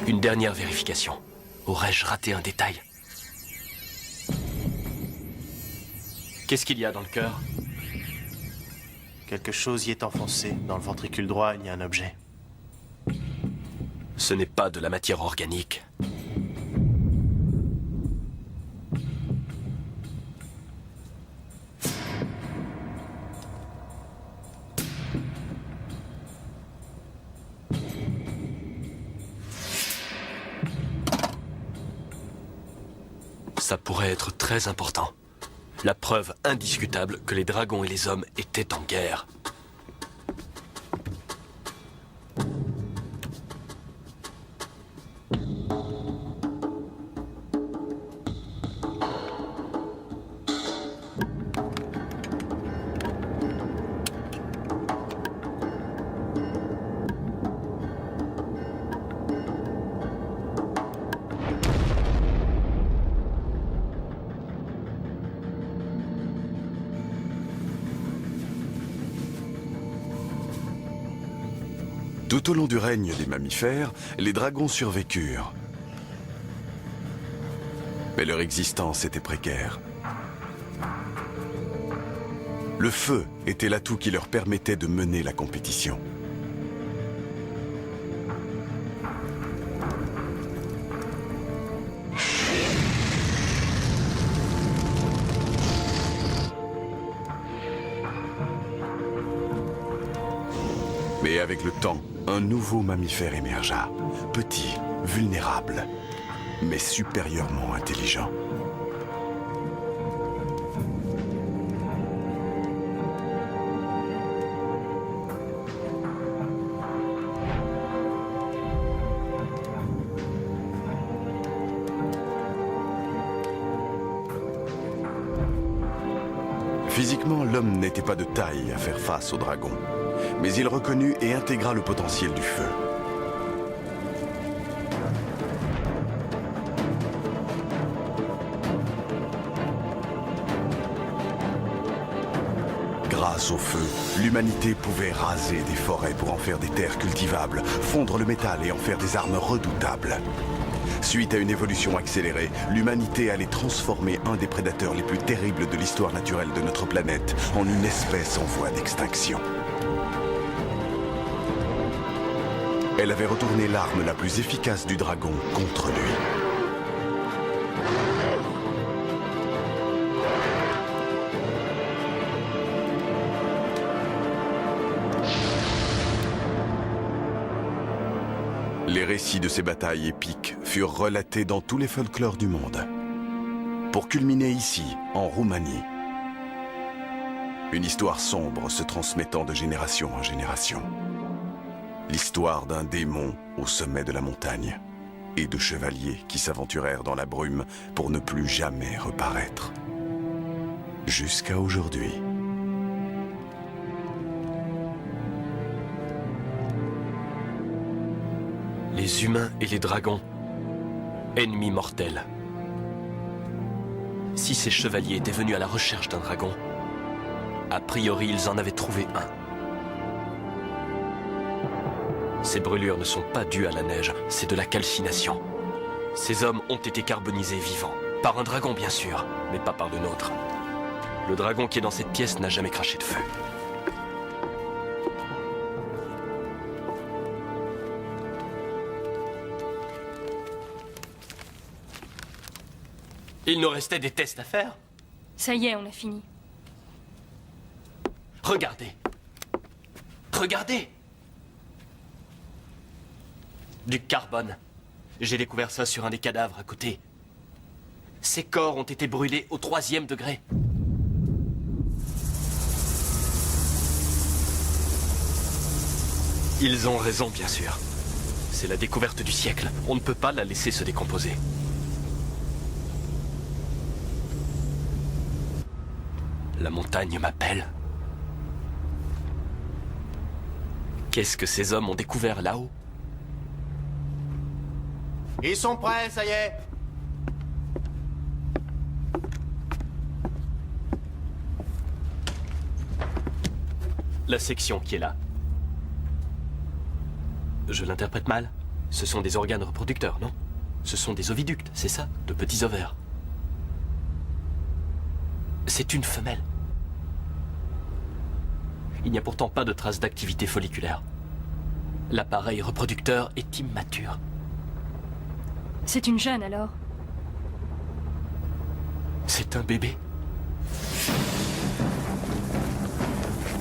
Une dernière vérification. Aurais-je raté un détail? Qu'est-ce qu'il y a dans le cœur? Quelque chose y est enfoncé. Dans le ventricule droit, il y a un objet. Ce n'est pas de la matière organique. Ça pourrait être très important. La preuve indiscutable que les dragons et les hommes étaient en guerre. Tout au long du règne des mammifères, les dragons survécurent. Mais leur existence était précaire. Le feu était l'atout qui leur permettait de mener la compétition. Mais avec le temps, un nouveau mammifère émergea. Petit, vulnérable, mais supérieurement intelligent. Physiquement, l'homme n'était pas de taille à faire face au dragon. Mais il reconnut et intégra le potentiel du feu. Grâce au feu, l'humanité pouvait raser des forêts pour en faire des terres cultivables, fondre le métal et en faire des armes redoutables. Suite à une évolution accélérée, l'humanité allait transformer un des prédateurs les plus terribles de l'histoire naturelle de notre planète en une espèce en voie d'extinction. Elle avait retourné l'arme la plus efficace du dragon contre lui. Les récits de ces batailles épiques furent relatés dans tous les folklores du monde. Pour culminer ici, en Roumanie. Une histoire sombre se transmettant de génération en génération. L'histoire d'un démon au sommet de la montagne et de chevaliers qui s'aventurèrent dans la brume pour ne plus jamais reparaître. Jusqu'à aujourd'hui. Les humains et les dragons, ennemis mortels. Si ces chevaliers étaient venus à la recherche d'un dragon, a priori ils en avaient trouvé un. Ces brûlures ne sont pas dues à la neige, c'est de la calcination. Ces hommes ont été carbonisés vivants. Par un dragon bien sûr, mais pas par le nôtre. Le dragon qui est dans cette pièce n'a jamais craché de feu. Il nous restait des tests à faire. Ça y est, on a fini. Regardez. Regardez! Du carbone. J'ai découvert ça sur un des cadavres à côté. Ces corps ont été brûlés au 3e degré. Ils ont raison, bien sûr. C'est la découverte du siècle. On ne peut pas la laisser se décomposer. La montagne m'appelle. Qu'est-ce que ces hommes ont découvert là-haut? Ils sont prêts, ça y est. La section qui est là. Je l'interprète mal? Ce sont des organes reproducteurs, non? Ce sont des oviductes, c'est ça? De petits ovaires. C'est une femelle. Il n'y a pourtant pas de traces d'activité folliculaire. L'appareil reproducteur est immature. C'est une jeune alors. C'est un bébé.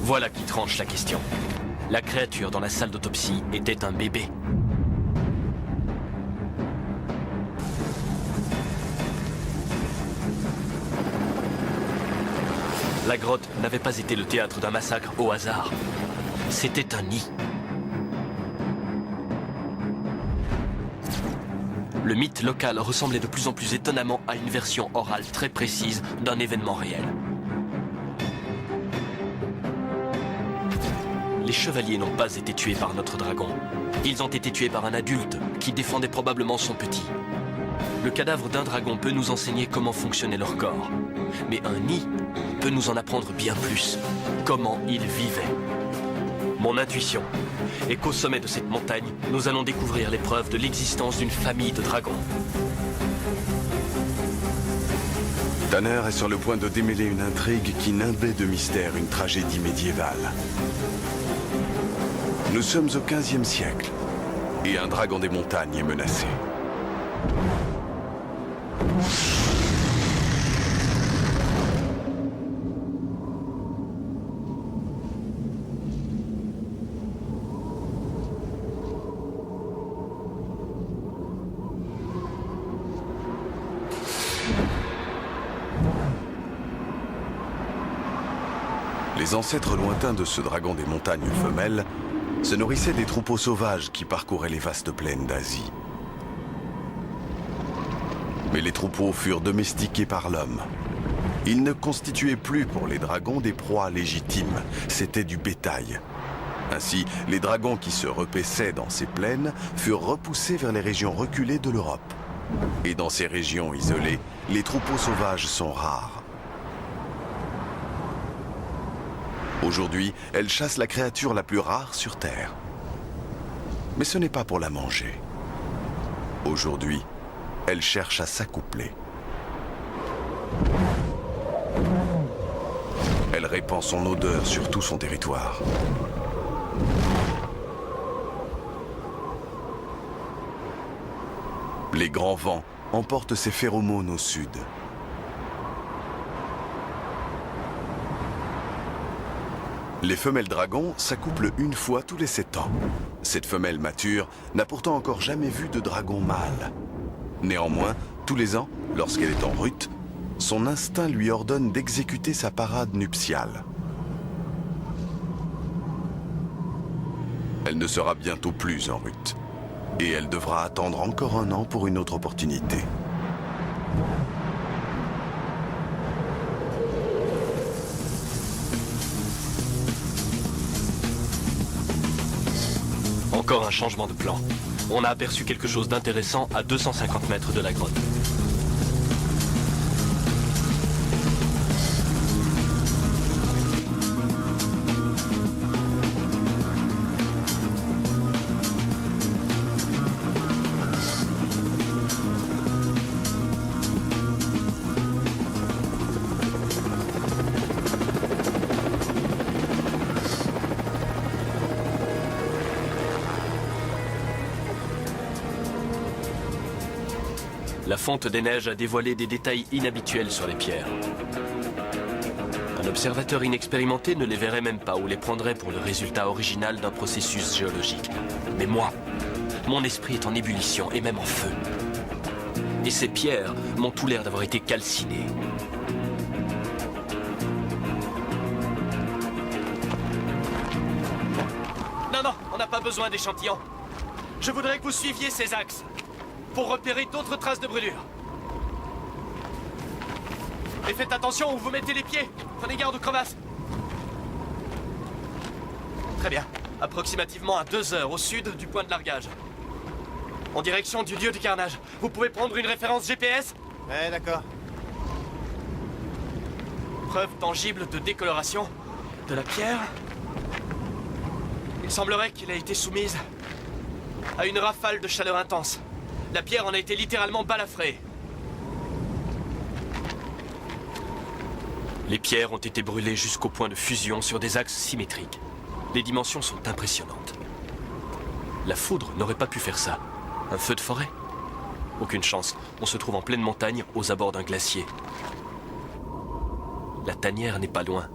Voilà qui tranche la question. La créature dans la salle d'autopsie était un bébé. La grotte n'avait pas été le théâtre d'un massacre au hasard. C'était un nid. Le mythe local ressemblait de plus en plus étonnamment à une version orale très précise d'un événement réel. Les chevaliers n'ont pas été tués par notre dragon. Ils ont été tués par un adulte qui défendait probablement son petit. Le cadavre d'un dragon peut nous enseigner comment fonctionnait leur corps. Mais un nid peut nous en apprendre bien plus. Comment ils vivaient. Mon intuition est qu'au sommet de cette montagne, nous allons découvrir les preuves de l'existence d'une famille de dragons. Tanner est sur le point de démêler une intrigue qui nimbait de mystère une tragédie médiévale. Nous sommes au XVe siècle et un dragon des montagnes est menacé. Les ancêtres lointains de ce dragon des montagnes femelles se nourrissaient des troupeaux sauvages qui parcouraient les vastes plaines d'Asie. Mais les troupeaux furent domestiqués par l'homme. Ils ne constituaient plus pour les dragons des proies légitimes, c'était du bétail. Ainsi, les dragons qui se repaissaient dans ces plaines furent repoussés vers les régions reculées de l'Europe. Et dans ces régions isolées, les troupeaux sauvages sont rares. Aujourd'hui, elle chasse la créature la plus rare sur Terre. Mais ce n'est pas pour la manger. Aujourd'hui, elle cherche à s'accoupler. Elle répand son odeur sur tout son territoire. Les grands vents emportent ses phéromones au sud. Les femelles dragons s'accouplent une fois tous les 7 ans. Cette femelle mature n'a pourtant encore jamais vu de dragon mâle. Néanmoins, tous les ans, lorsqu'elle est en rut, son instinct lui ordonne d'exécuter sa parade nuptiale. Elle ne sera bientôt plus en rut. Et elle devra attendre encore 1 an pour une autre opportunité. Encore un changement de plan. On a aperçu quelque chose d'intéressant à 250 mètres de la grotte. La fonte des neiges a dévoilé des détails inhabituels sur les pierres. Un observateur inexpérimenté ne les verrait même pas ou les prendrait pour le résultat original d'un processus géologique. Mais moi, mon esprit est en ébullition et même en feu. Et ces pierres m'ont tout l'air d'avoir été calcinées. Non, on n'a pas besoin d'échantillons. Je voudrais que vous suiviez ces axes pour repérer d'autres traces de brûlure. Et faites attention où vous mettez les pieds. Prenez garde aux crevasses. Très bien. Approximativement à 2 heures au sud du point de largage. En direction du lieu du carnage. Vous pouvez prendre une référence GPS? Ouais, d'accord. Preuve tangible de décoloration de la pierre. Il semblerait qu'elle ait été soumise à une rafale de chaleur intense. La pierre en a été littéralement balafrée. Les pierres ont été brûlées jusqu'au point de fusion sur des axes symétriques. Les dimensions sont impressionnantes. La foudre n'aurait pas pu faire ça. Un feu de forêt? Aucune chance. On se trouve en pleine montagne, aux abords d'un glacier. La tanière n'est pas loin.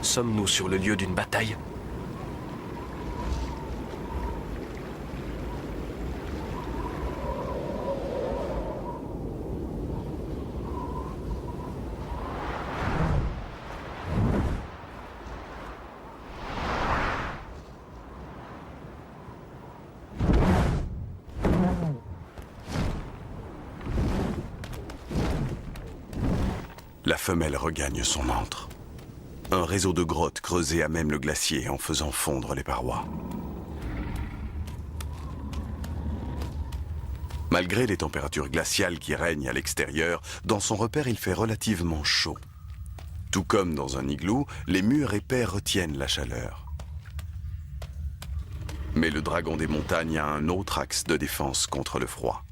Sommes-nous sur le lieu d'une bataille? La femelle regagne son antre. Un réseau de grottes creusées à même le glacier en faisant fondre les parois. Malgré les températures glaciales qui règnent à l'extérieur, dans son repère il fait relativement chaud. Tout comme dans un igloo, les murs épais retiennent la chaleur. Mais le dragon des montagnes a un autre axe de défense contre le froid.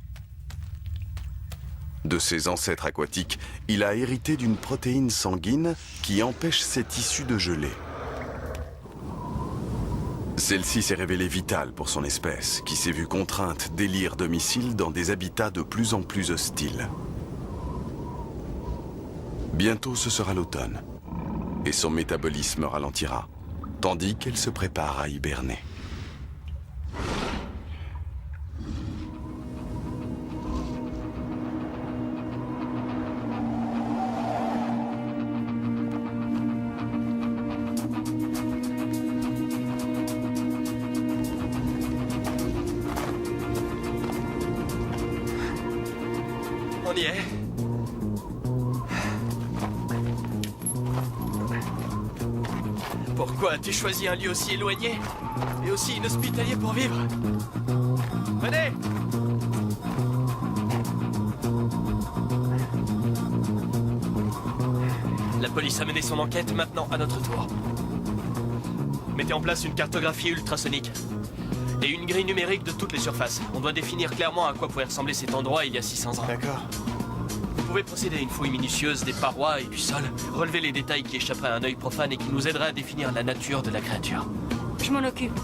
De ses ancêtres aquatiques, il a hérité d'une protéine sanguine qui empêche ses tissus de geler. Celle-ci s'est révélée vitale pour son espèce, qui s'est vue contrainte d'élire domicile dans des habitats de plus en plus hostiles. Bientôt ce sera l'automne, et son métabolisme ralentira, tandis qu'elle se prépare à hiberner. On y est. Pourquoi as-tu choisi un lieu aussi éloigné et aussi inhospitalier pour vivre? Venez! La police a mené son enquête, maintenant à notre tour. Mettez en place une cartographie ultrasonique et une grille numérique de toutes les surfaces. On doit définir clairement à quoi pouvait ressembler cet endroit il y a 600 ans. D'accord. Vous pouvez procéder à une fouille minutieuse des parois et du sol, relever les détails qui échapperaient à un œil profane et qui nous aideraient à définir la nature de la créature. Je m'en occupe.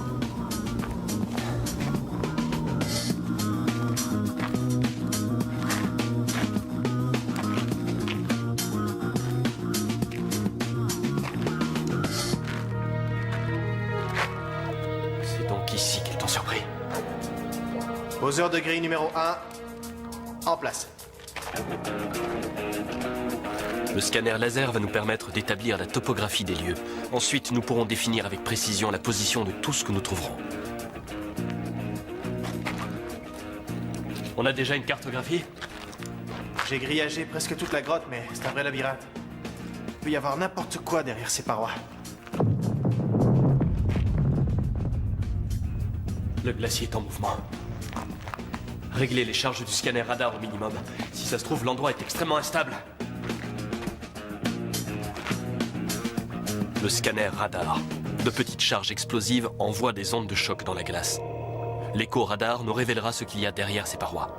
C'est donc ici qu'ils t'ont surpris. Poseur de grille numéro 1, en place. Le scanner laser va nous permettre d'établir la topographie des lieux. Ensuite, nous pourrons définir avec précision la position de tout ce que nous trouverons. On a déjà une cartographie? J'ai grillagé presque toute la grotte, mais c'est un vrai labyrinthe. Il peut y avoir n'importe quoi derrière ces parois. Le glacier est en mouvement. Réglez les charges du scanner radar au minimum. Si ça se trouve, l'endroit est extrêmement instable. Le scanner radar. De petites charges explosives envoient des ondes de choc dans la glace. L'écho radar nous révélera ce qu'il y a derrière ces parois.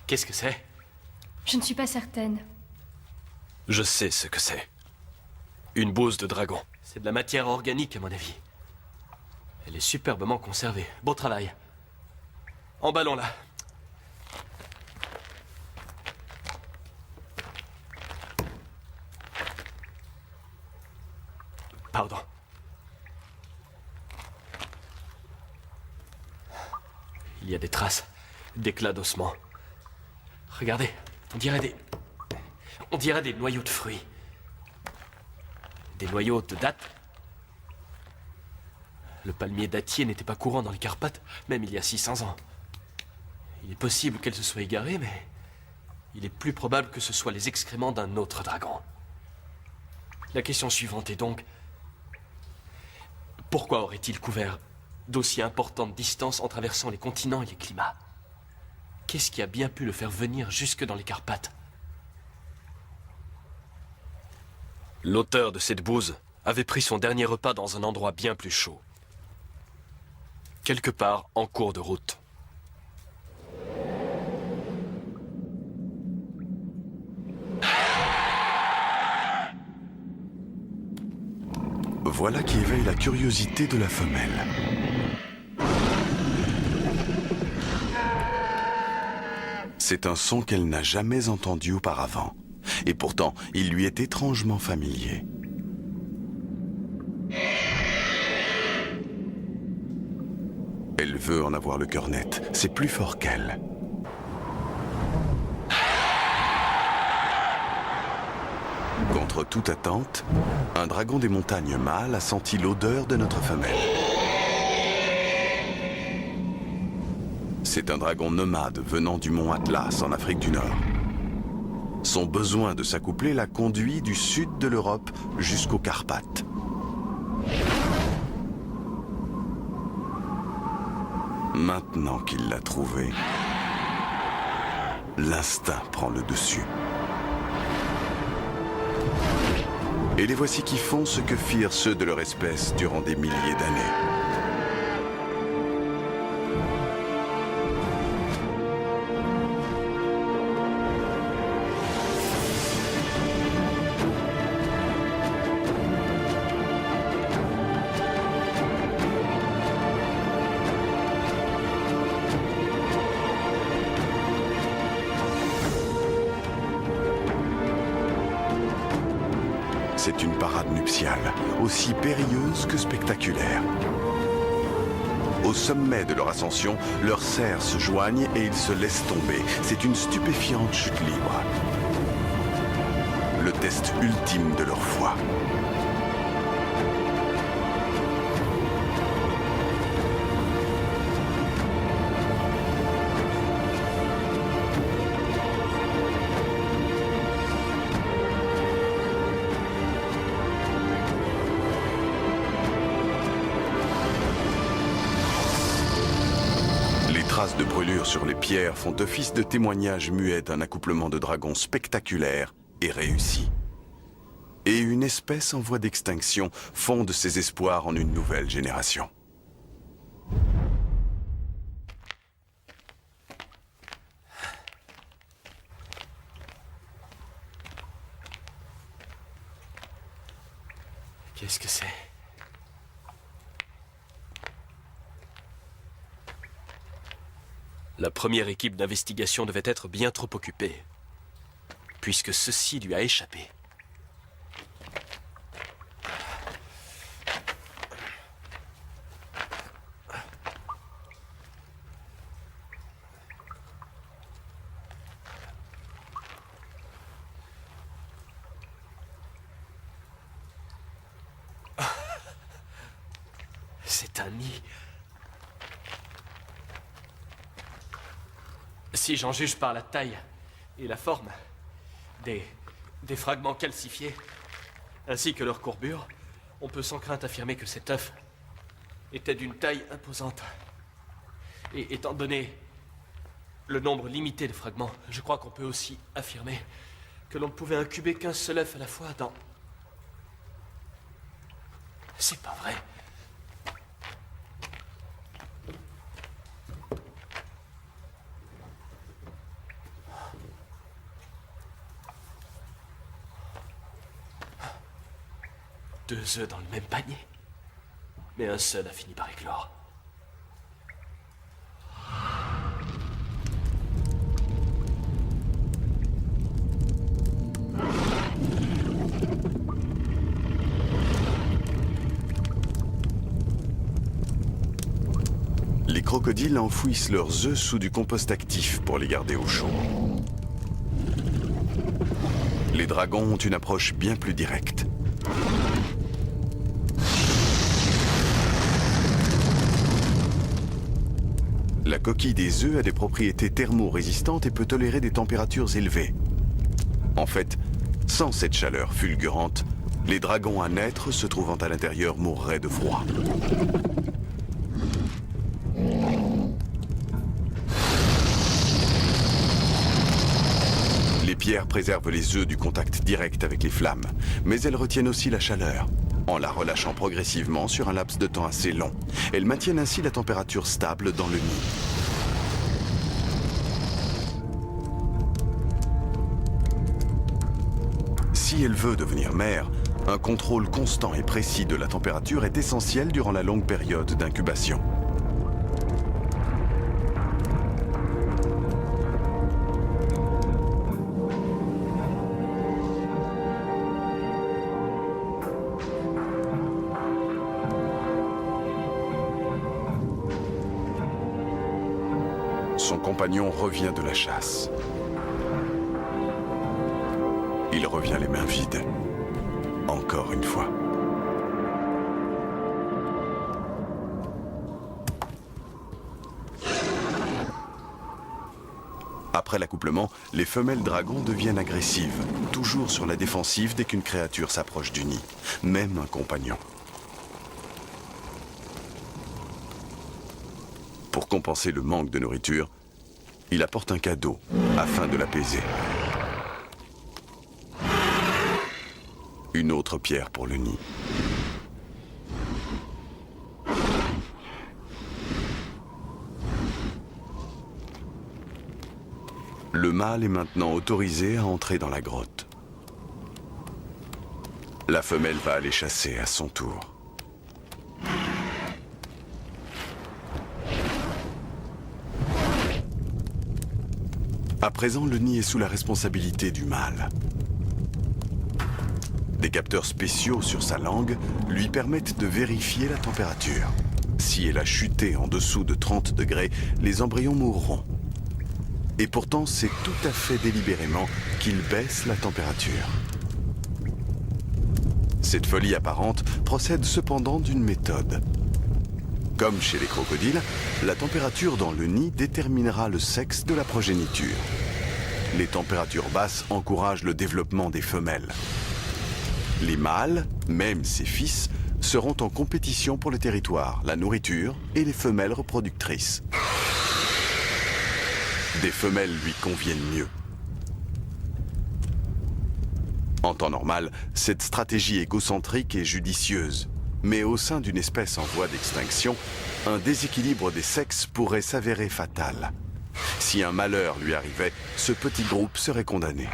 Qu'est-ce que c'est? Je ne suis pas certaine. Je sais ce que c'est. Une bouse de dragon. C'est de la matière organique, à mon avis. Elle est superbement conservée. Beau travail. Emballons-la. Pardon. Il y a des traces d'éclats d'ossements. Regardez, on dirait des noyaux de fruits. Des noyaux de dattes. Le palmier dattier n'était pas courant dans les Carpates, même il y a 600 ans. Il est possible qu'elle se soit égarée, mais il est plus probable que ce soit les excréments d'un autre dragon. La question suivante est donc... Pourquoi aurait-il couvert d'aussi importantes distances en traversant les continents et les climats? Qu'est-ce qui a bien pu le faire venir jusque dans les Carpates? L'auteur de cette bouse avait pris son dernier repas dans un endroit bien plus chaud. Quelque part en cours de route. Voilà qui éveille la curiosité de la femelle. C'est un son qu'elle n'a jamais entendu auparavant. Et pourtant, il lui est étrangement familier. Elle veut en avoir le cœur net. C'est plus fort qu'elle. Contre toute attente, un dragon des montagnes mâles a senti l'odeur de notre femelle. C'est un dragon nomade venant du mont Atlas en Afrique du Nord. Son besoin de s'accoupler l'a conduit du sud de l'Europe jusqu'aux Carpates. Maintenant qu'il l'a trouvé, l'instinct prend le dessus. Et les voici qui font ce que firent ceux de leur espèce durant des milliers d'années. C'est une parade nuptiale, aussi périlleuse que spectaculaire. Au sommet de leur ascension, leurs serres se joignent et ils se laissent tomber. C'est une stupéfiante chute libre. Le test ultime de leur foi. Les traces de brûlures sur les pierres font office de témoignage muet d'un accouplement de dragons spectaculaire et réussi. Et une espèce en voie d'extinction fonde ses espoirs en une nouvelle génération. Qu'est-ce que c'est? La première équipe d'investigation devait être bien trop occupée, puisque ceci lui a échappé. C'est un nid. Si j'en juge par la taille et la forme des fragments calcifiés, ainsi que leur courbure, on peut sans crainte affirmer que cet œuf était d'une taille imposante. Et étant donné le nombre limité de fragments, je crois qu'on peut aussi affirmer que l'on ne pouvait incuber qu'un seul œuf à la fois dans... C'est pas vrai. Deux œufs dans le même panier. Mais un seul a fini par éclore. Les crocodiles enfouissent leurs œufs sous du compost actif pour les garder au chaud. Les dragons ont une approche bien plus directe. La coquille des œufs a des propriétés thermorésistantes et peut tolérer des températures élevées. En fait, sans cette chaleur fulgurante, les dragons à naître se trouvant à l'intérieur mourraient de froid. Les pierres préservent les œufs du contact direct avec les flammes, mais elles retiennent aussi la chaleur. En la relâchant progressivement sur un laps de temps assez long, elles maintiennent ainsi la température stable dans le nid. Si elle veut devenir mère, un contrôle constant et précis de la température est essentiel durant la longue période d'incubation. Son compagnon revient de la chasse. Il revient les mains vides. Encore une fois. Après l'accouplement, les femelles dragons deviennent agressives, toujours sur la défensive dès qu'une créature s'approche du nid, même un compagnon. Pour compenser le manque de nourriture, il apporte un cadeau afin de l'apaiser. Une autre pierre pour le nid. Le mâle est maintenant autorisé à entrer dans la grotte. La femelle va aller chasser à son tour. À présent, le nid est sous la responsabilité du mâle. Des capteurs spéciaux sur sa langue lui permettent de vérifier la température. Si elle a chuté en dessous de 30 degrés, les embryons mourront. Et pourtant, c'est tout à fait délibérément qu'il baisse la température. Cette folie apparente procède cependant d'une méthode. Comme chez les crocodiles, la température dans le nid déterminera le sexe de la progéniture. Les températures basses encouragent le développement des femelles. Les mâles, même ses fils, seront en compétition pour le territoire, la nourriture et les femelles reproductrices. Des femelles lui conviennent mieux. En temps normal, cette stratégie égocentrique est judicieuse. Mais au sein d'une espèce en voie d'extinction, un déséquilibre des sexes pourrait s'avérer fatal. Si un malheur lui arrivait, ce petit groupe serait condamné.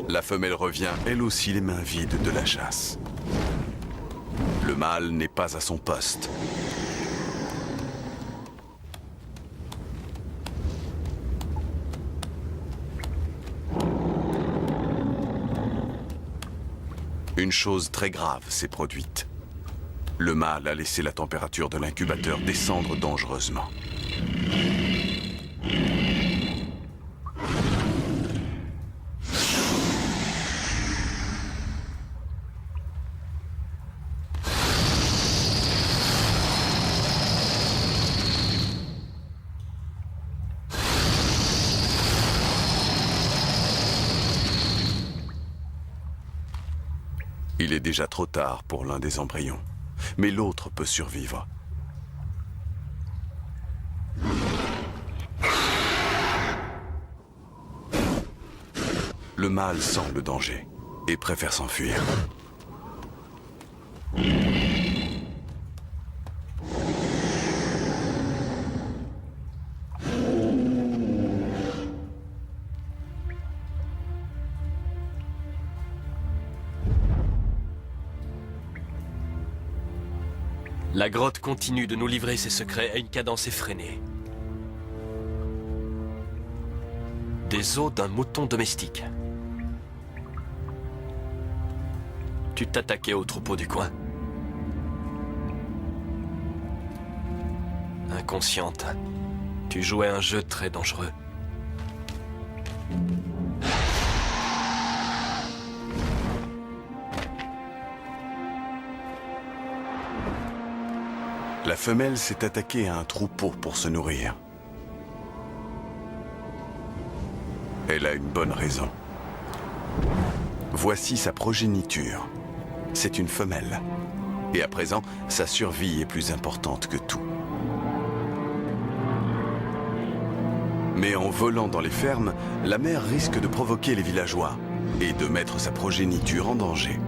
La femelle revient, elle aussi, les mains vides de la chasse. Le mâle n'est pas à son poste. Une chose très grave s'est produite. Le mâle a laissé la température de l'incubateur descendre dangereusement. Il est déjà trop tard pour l'un des embryons, mais l'autre peut survivre. Le mâle sent le danger et préfère s'enfuir. La grotte continue de nous livrer ses secrets à une cadence effrénée. Des os d'un mouton domestique. Tu t'attaquais au troupeau du coin. Inconsciente, tu jouais un jeu très dangereux. La femelle s'est attaquée à un troupeau pour se nourrir. Elle a une bonne raison. Voici sa progéniture. C'est une femelle. Et à présent, sa survie est plus importante que tout. Mais en volant dans les fermes, la mère risque de provoquer les villageois et de mettre sa progéniture en danger.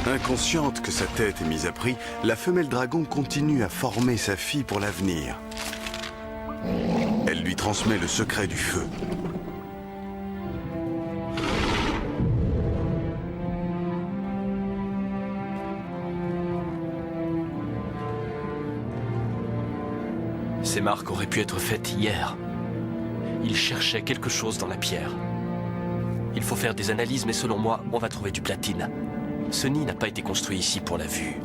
Inconsciente que sa tête est mise à prix, la femelle dragon continue à former sa fille pour l'avenir. Elle lui transmet le secret du feu. Ces marques auraient pu être faites hier. Il cherchait quelque chose dans la pierre. Il faut faire des analyses, mais selon moi, on va trouver du platine. Ce nid n'a pas été construit ici pour la vue.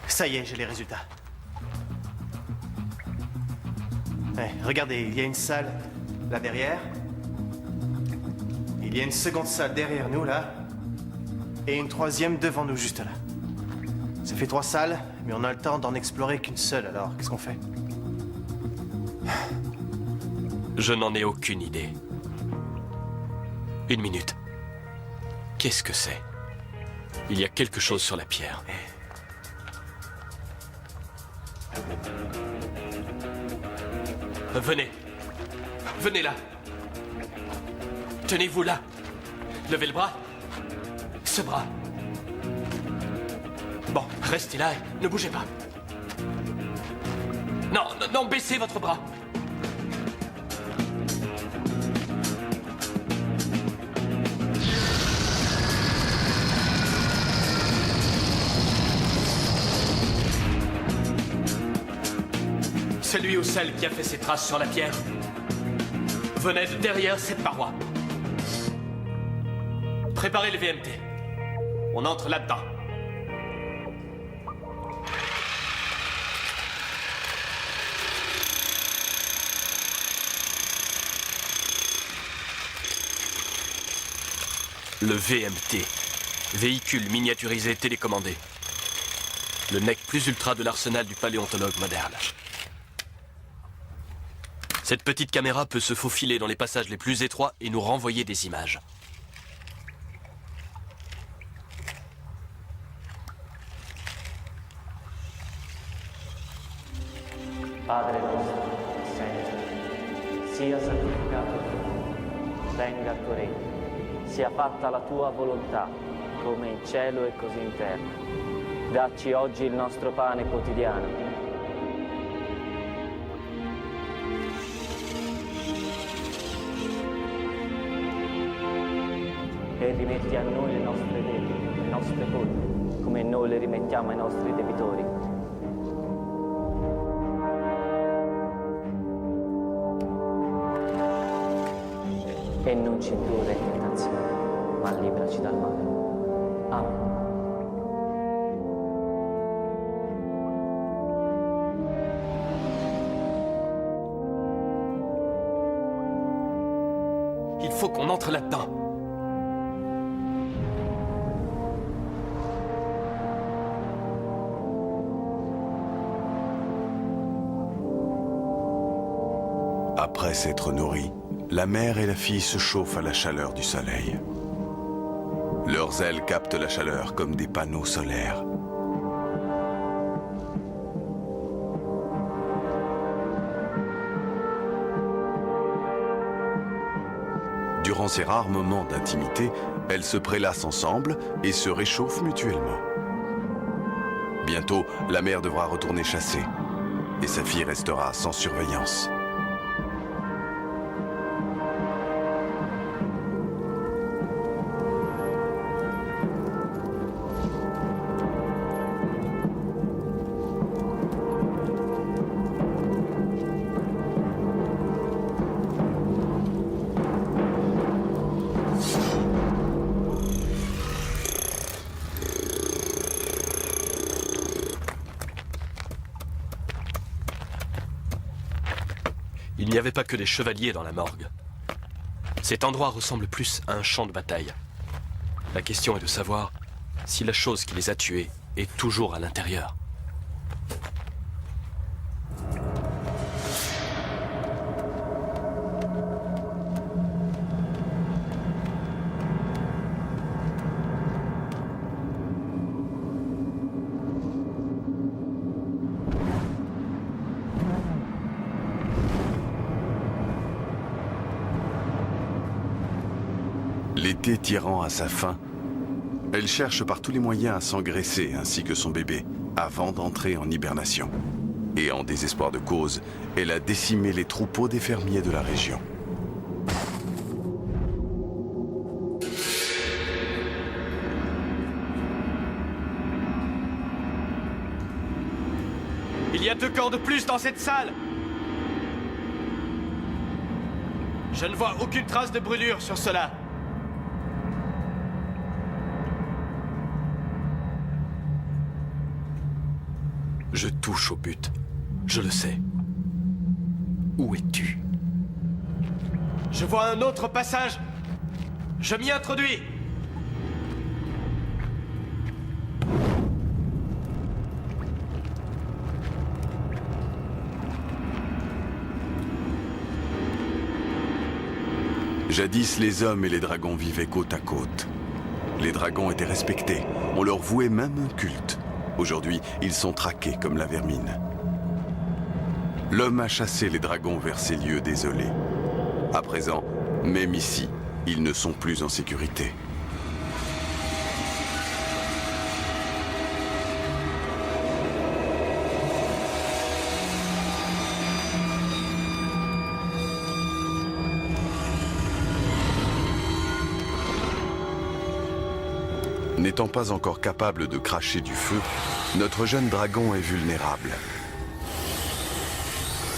Ça y est, j'ai les résultats. Ouais, regardez, il y a une salle là derrière. Il y a une seconde salle derrière nous, là. Et une troisième devant nous, juste là. Ça fait 3 salles, mais on a le temps d'en explorer qu'une seule, alors qu'est-ce qu'on fait? Je n'en ai aucune idée. Une minute. Qu'est-ce que c'est? Il y a quelque chose sur la pierre. Venez. Venez là. Tenez-vous là. Levez le bras. Ce bras. Bon, restez là et ne bougez pas. Non, non, non, baissez votre bras. Celui ou celle qui a fait ces traces sur la pierre venait de derrière cette paroi. Préparez les VMT. On entre là-dedans. Le VMT, véhicule miniaturisé télécommandé. Le nec plus ultra de l'arsenal du paléontologue moderne. Cette petite caméra peut se faufiler dans les passages les plus étroits et nous renvoyer des images. Padre nostro, sei, sia santificato il tuo nome, venga il tuo regno. Sia fatta la tua volontà, come in cielo e così in terra. Dacci oggi il nostro pane quotidiano. E rimetti a noi le nostre debiti, le nostre colpe, come noi le rimettiamo ai nostri debitori. E non ci indurre in tentazione, ma liberaci dal male. Amen. Il faut qu'on entre là-dedans. Après s'être nourris, la mère et la fille se chauffent à la chaleur du soleil. Leurs ailes captent la chaleur comme des panneaux solaires. Durant ces rares moments d'intimité, elles se prélassent ensemble et se réchauffent mutuellement. Bientôt, la mère devra retourner chasser et sa fille restera sans surveillance. Il n'y avait pas que des chevaliers dans la morgue. Cet endroit ressemble plus à un champ de bataille. La question est de savoir si la chose qui les a tués est toujours à l'intérieur. L'été tirant à sa fin, elle cherche par tous les moyens à s'engraisser ainsi que son bébé avant d'entrer en hibernation. Et en désespoir de cause, elle a décimé les troupeaux des fermiers de la région. Il y a 2 camps de plus dans cette salle. Je ne vois aucune trace de brûlure sur cela. Je touche au but. Je le sais. Où es-tu? Je vois un autre passage. Je m'y introduis. Jadis, les hommes et les dragons vivaient côte à côte. Les dragons étaient respectés. On leur vouait même un culte. Aujourd'hui, ils sont traqués comme la vermine. L'homme a chassé les dragons vers ces lieux désolés. À présent, même ici, ils ne sont plus en sécurité. N'étant pas encore capable de cracher du feu, notre jeune dragon est vulnérable.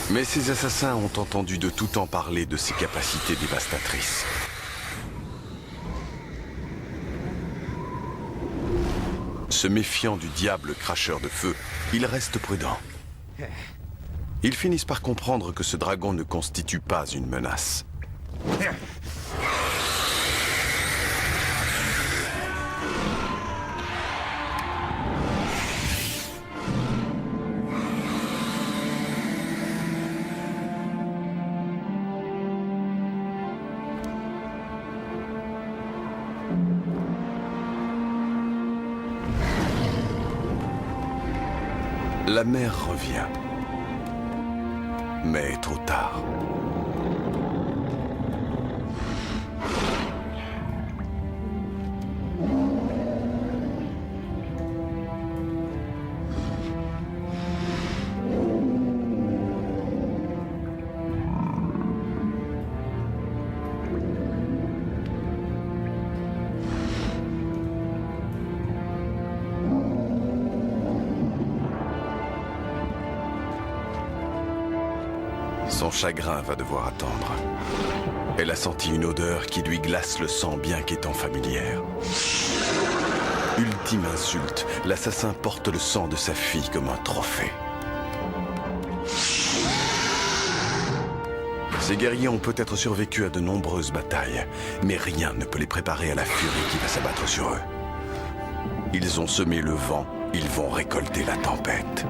Mais ces assassins ont entendu de tout temps parler de ses capacités dévastatrices. Se méfiant du diable cracheur de feu, ils restent prudents. Ils finissent par comprendre que ce dragon ne constitue pas une menace. La mère revient. Mais trop tard. Son chagrin va devoir attendre. Elle a senti une odeur qui lui glace le sang bien qu'étant familière. Ultime insulte, l'assassin porte le sang de sa fille comme un trophée. Ces guerriers ont peut-être survécu à de nombreuses batailles, mais rien ne peut les préparer à la furie qui va s'abattre sur eux. Ils ont semé le vent, ils vont récolter la tempête.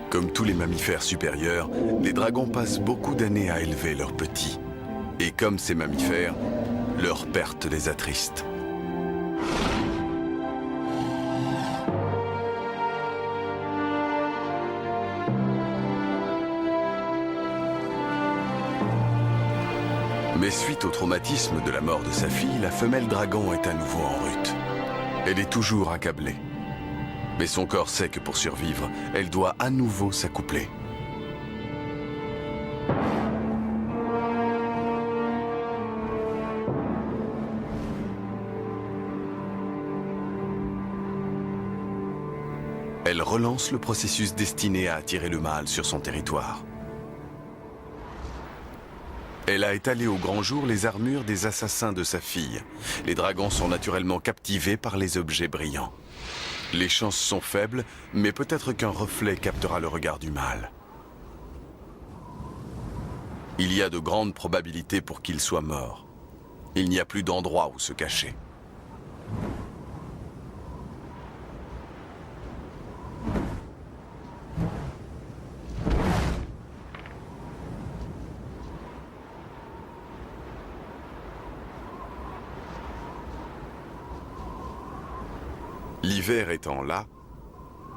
Comme tous les mammifères supérieurs, les dragons passent beaucoup d'années à élever leurs petits. Et comme ces mammifères, leur perte les attriste. Mais suite au traumatisme de la mort de sa fille, la femelle dragon est à nouveau en rut. Elle est toujours accablée. Mais son corps sait que pour survivre, elle doit à nouveau s'accoupler. Elle relance le processus destiné à attirer le mâle sur son territoire. Elle a étalé au grand jour les armures des assassins de sa fille. Les dragons sont naturellement captivés par les objets brillants. Les chances sont faibles, mais peut-être qu'un reflet captera le regard du mâle. Il y a de grandes probabilités pour qu'il soit mort. Il n'y a plus d'endroit où se cacher. L'hiver étant là,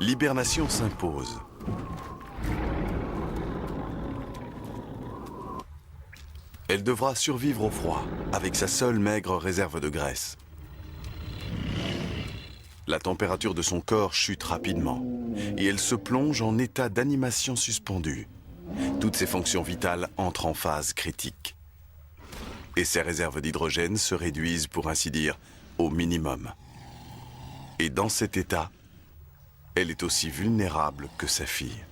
l'hibernation s'impose. Elle devra survivre au froid, avec sa seule maigre réserve de graisse. La température de son corps chute rapidement, et elle se plonge en état d'animation suspendue. Toutes ses fonctions vitales entrent en phase critique. Et ses réserves d'hydrogène se réduisent, pour ainsi dire, au minimum. Et dans cet état, elle est aussi vulnérable que sa fille.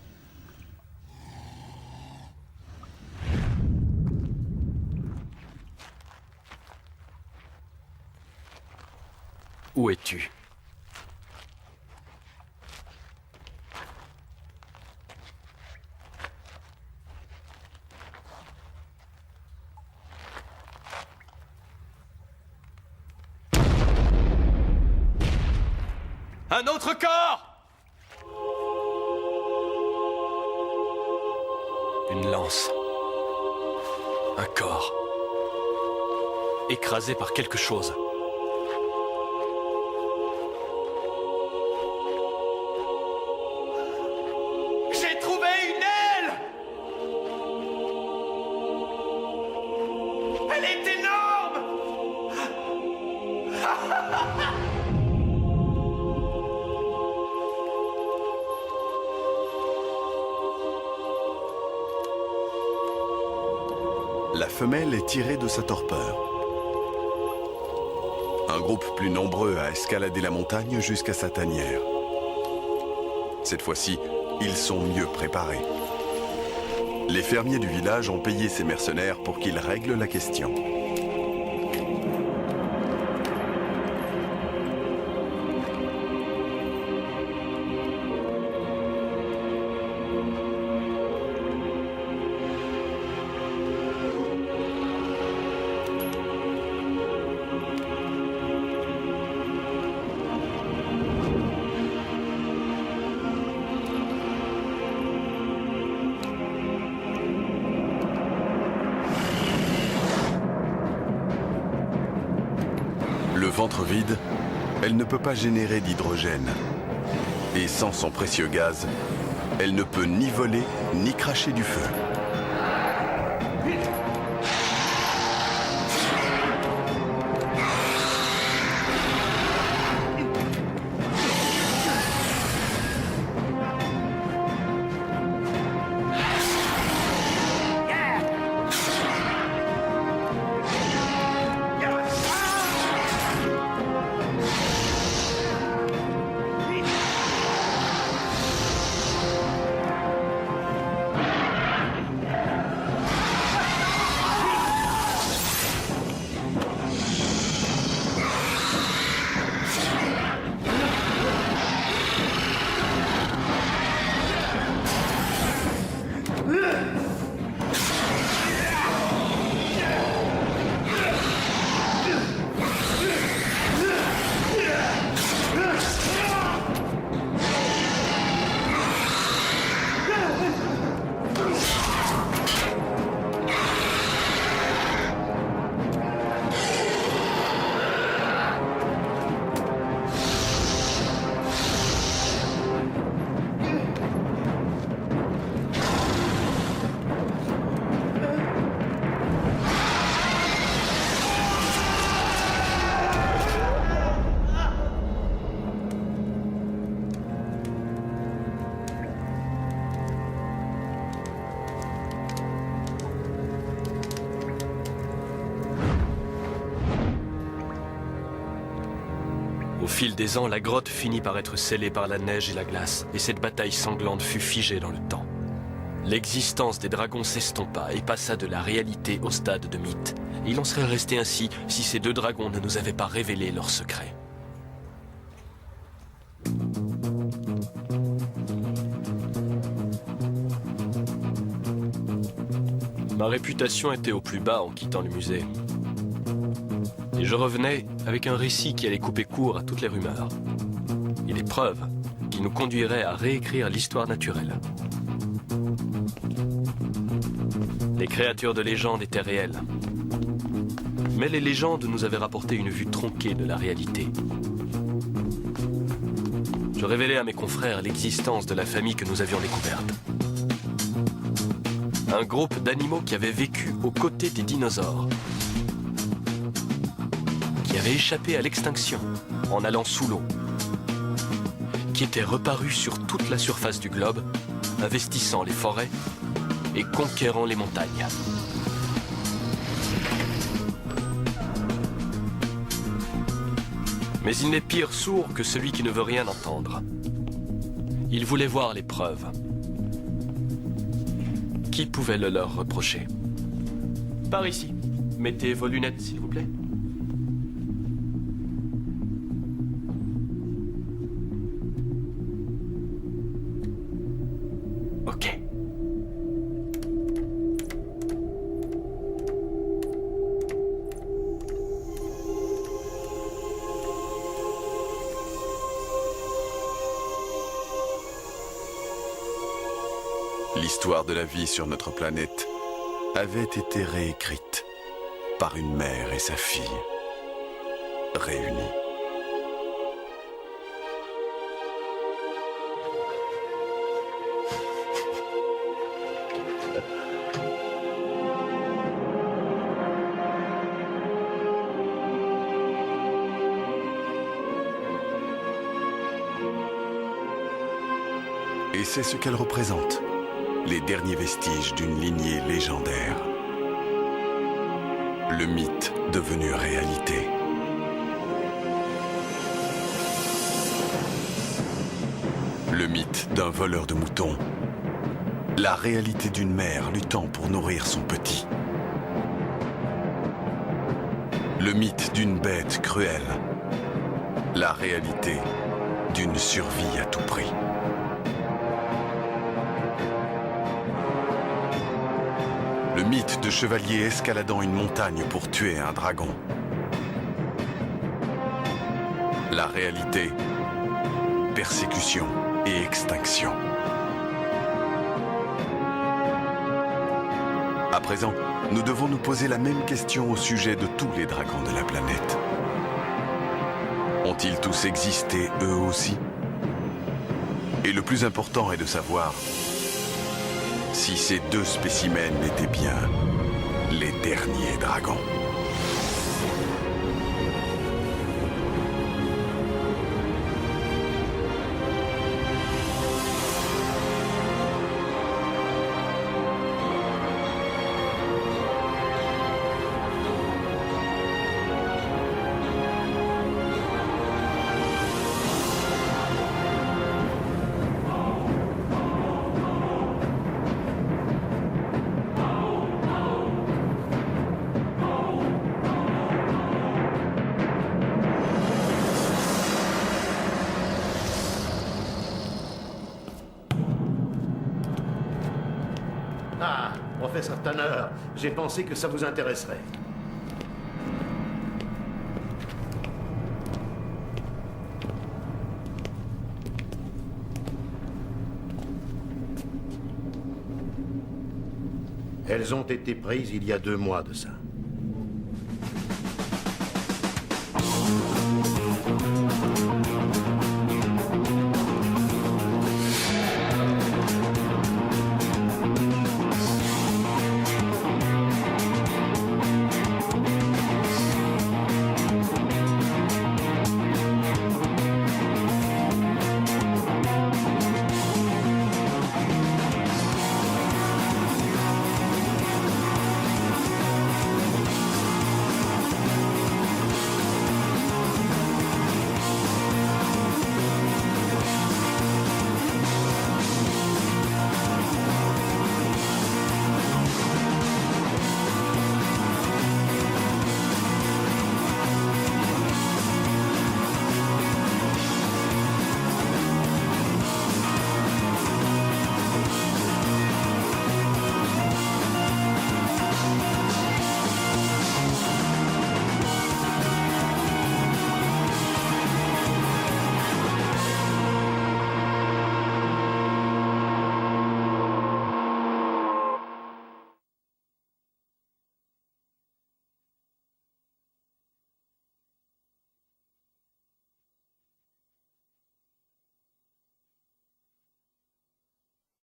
Où es-tu ? Un autre corps! Une lance. Un corps. Écrasé par quelque chose. J'ai trouvé une aile! Elle est énorme! La femelle est tirée de sa torpeur. Un groupe plus nombreux a escaladé la montagne jusqu'à sa tanière. Cette fois-ci, ils sont mieux préparés. Les fermiers du village ont payé ces mercenaires pour qu'ils règlent la question. ventre vide, elle ne peut pas générer d'hydrogène. Et sans son précieux gaz, elle ne peut ni voler, ni cracher du feu. Au fil des ans, la grotte finit par être scellée par la neige et la glace, et cette bataille sanglante fut figée dans le temps. L'existence des dragons s'estompa et passa de la réalité au stade de mythe. Il en serait resté ainsi si ces deux dragons ne nous avaient pas révélé leurs secrets. Ma réputation était au plus bas en quittant le musée. Et je revenais avec un récit qui allait couper court à toutes les rumeurs. Et des preuves qui nous conduiraient à réécrire l'histoire naturelle. Les créatures de légende étaient réelles. Mais les légendes nous avaient rapporté une vue tronquée de la réalité. Je révélais à mes confrères l'existence de la famille que nous avions découverte. Un groupe d'animaux qui avaient vécu aux côtés des dinosaures. Qui avaient échappé à l'extinction en allant sous l'eau. Qui étaient reparus sur toute la surface du globe, investissant les forêts et conquérant les montagnes. Mais il n'est pire sourd que celui qui ne veut rien entendre. Il voulait voir les preuves. Qui pouvait le leur reprocher? Par ici. Mettez vos lunettes, s'il vous plaît. Ok. L'histoire de la vie sur notre planète avait été réécrite par une mère et sa fille, réunies. Et c'est ce qu'elle représente. Les derniers vestiges d'une lignée légendaire. Le mythe devenu réalité. Le mythe d'un voleur de moutons. La réalité d'une mère luttant pour nourrir son petit. Le mythe d'une bête cruelle. La réalité d'une survie à tout prix. Le mythe de chevalier escaladant une montagne pour tuer un dragon. La réalité, persécution et extinction. À présent, nous devons nous poser la même question au sujet de tous les dragons de la planète. Ont-ils tous existé eux aussi? Et le plus important est de savoir si ces deux spécimens étaient bien les derniers dragons. Ah, professeur Tanner, j'ai pensé que ça vous intéresserait. Elles ont été prises il y a 2 mois de ça.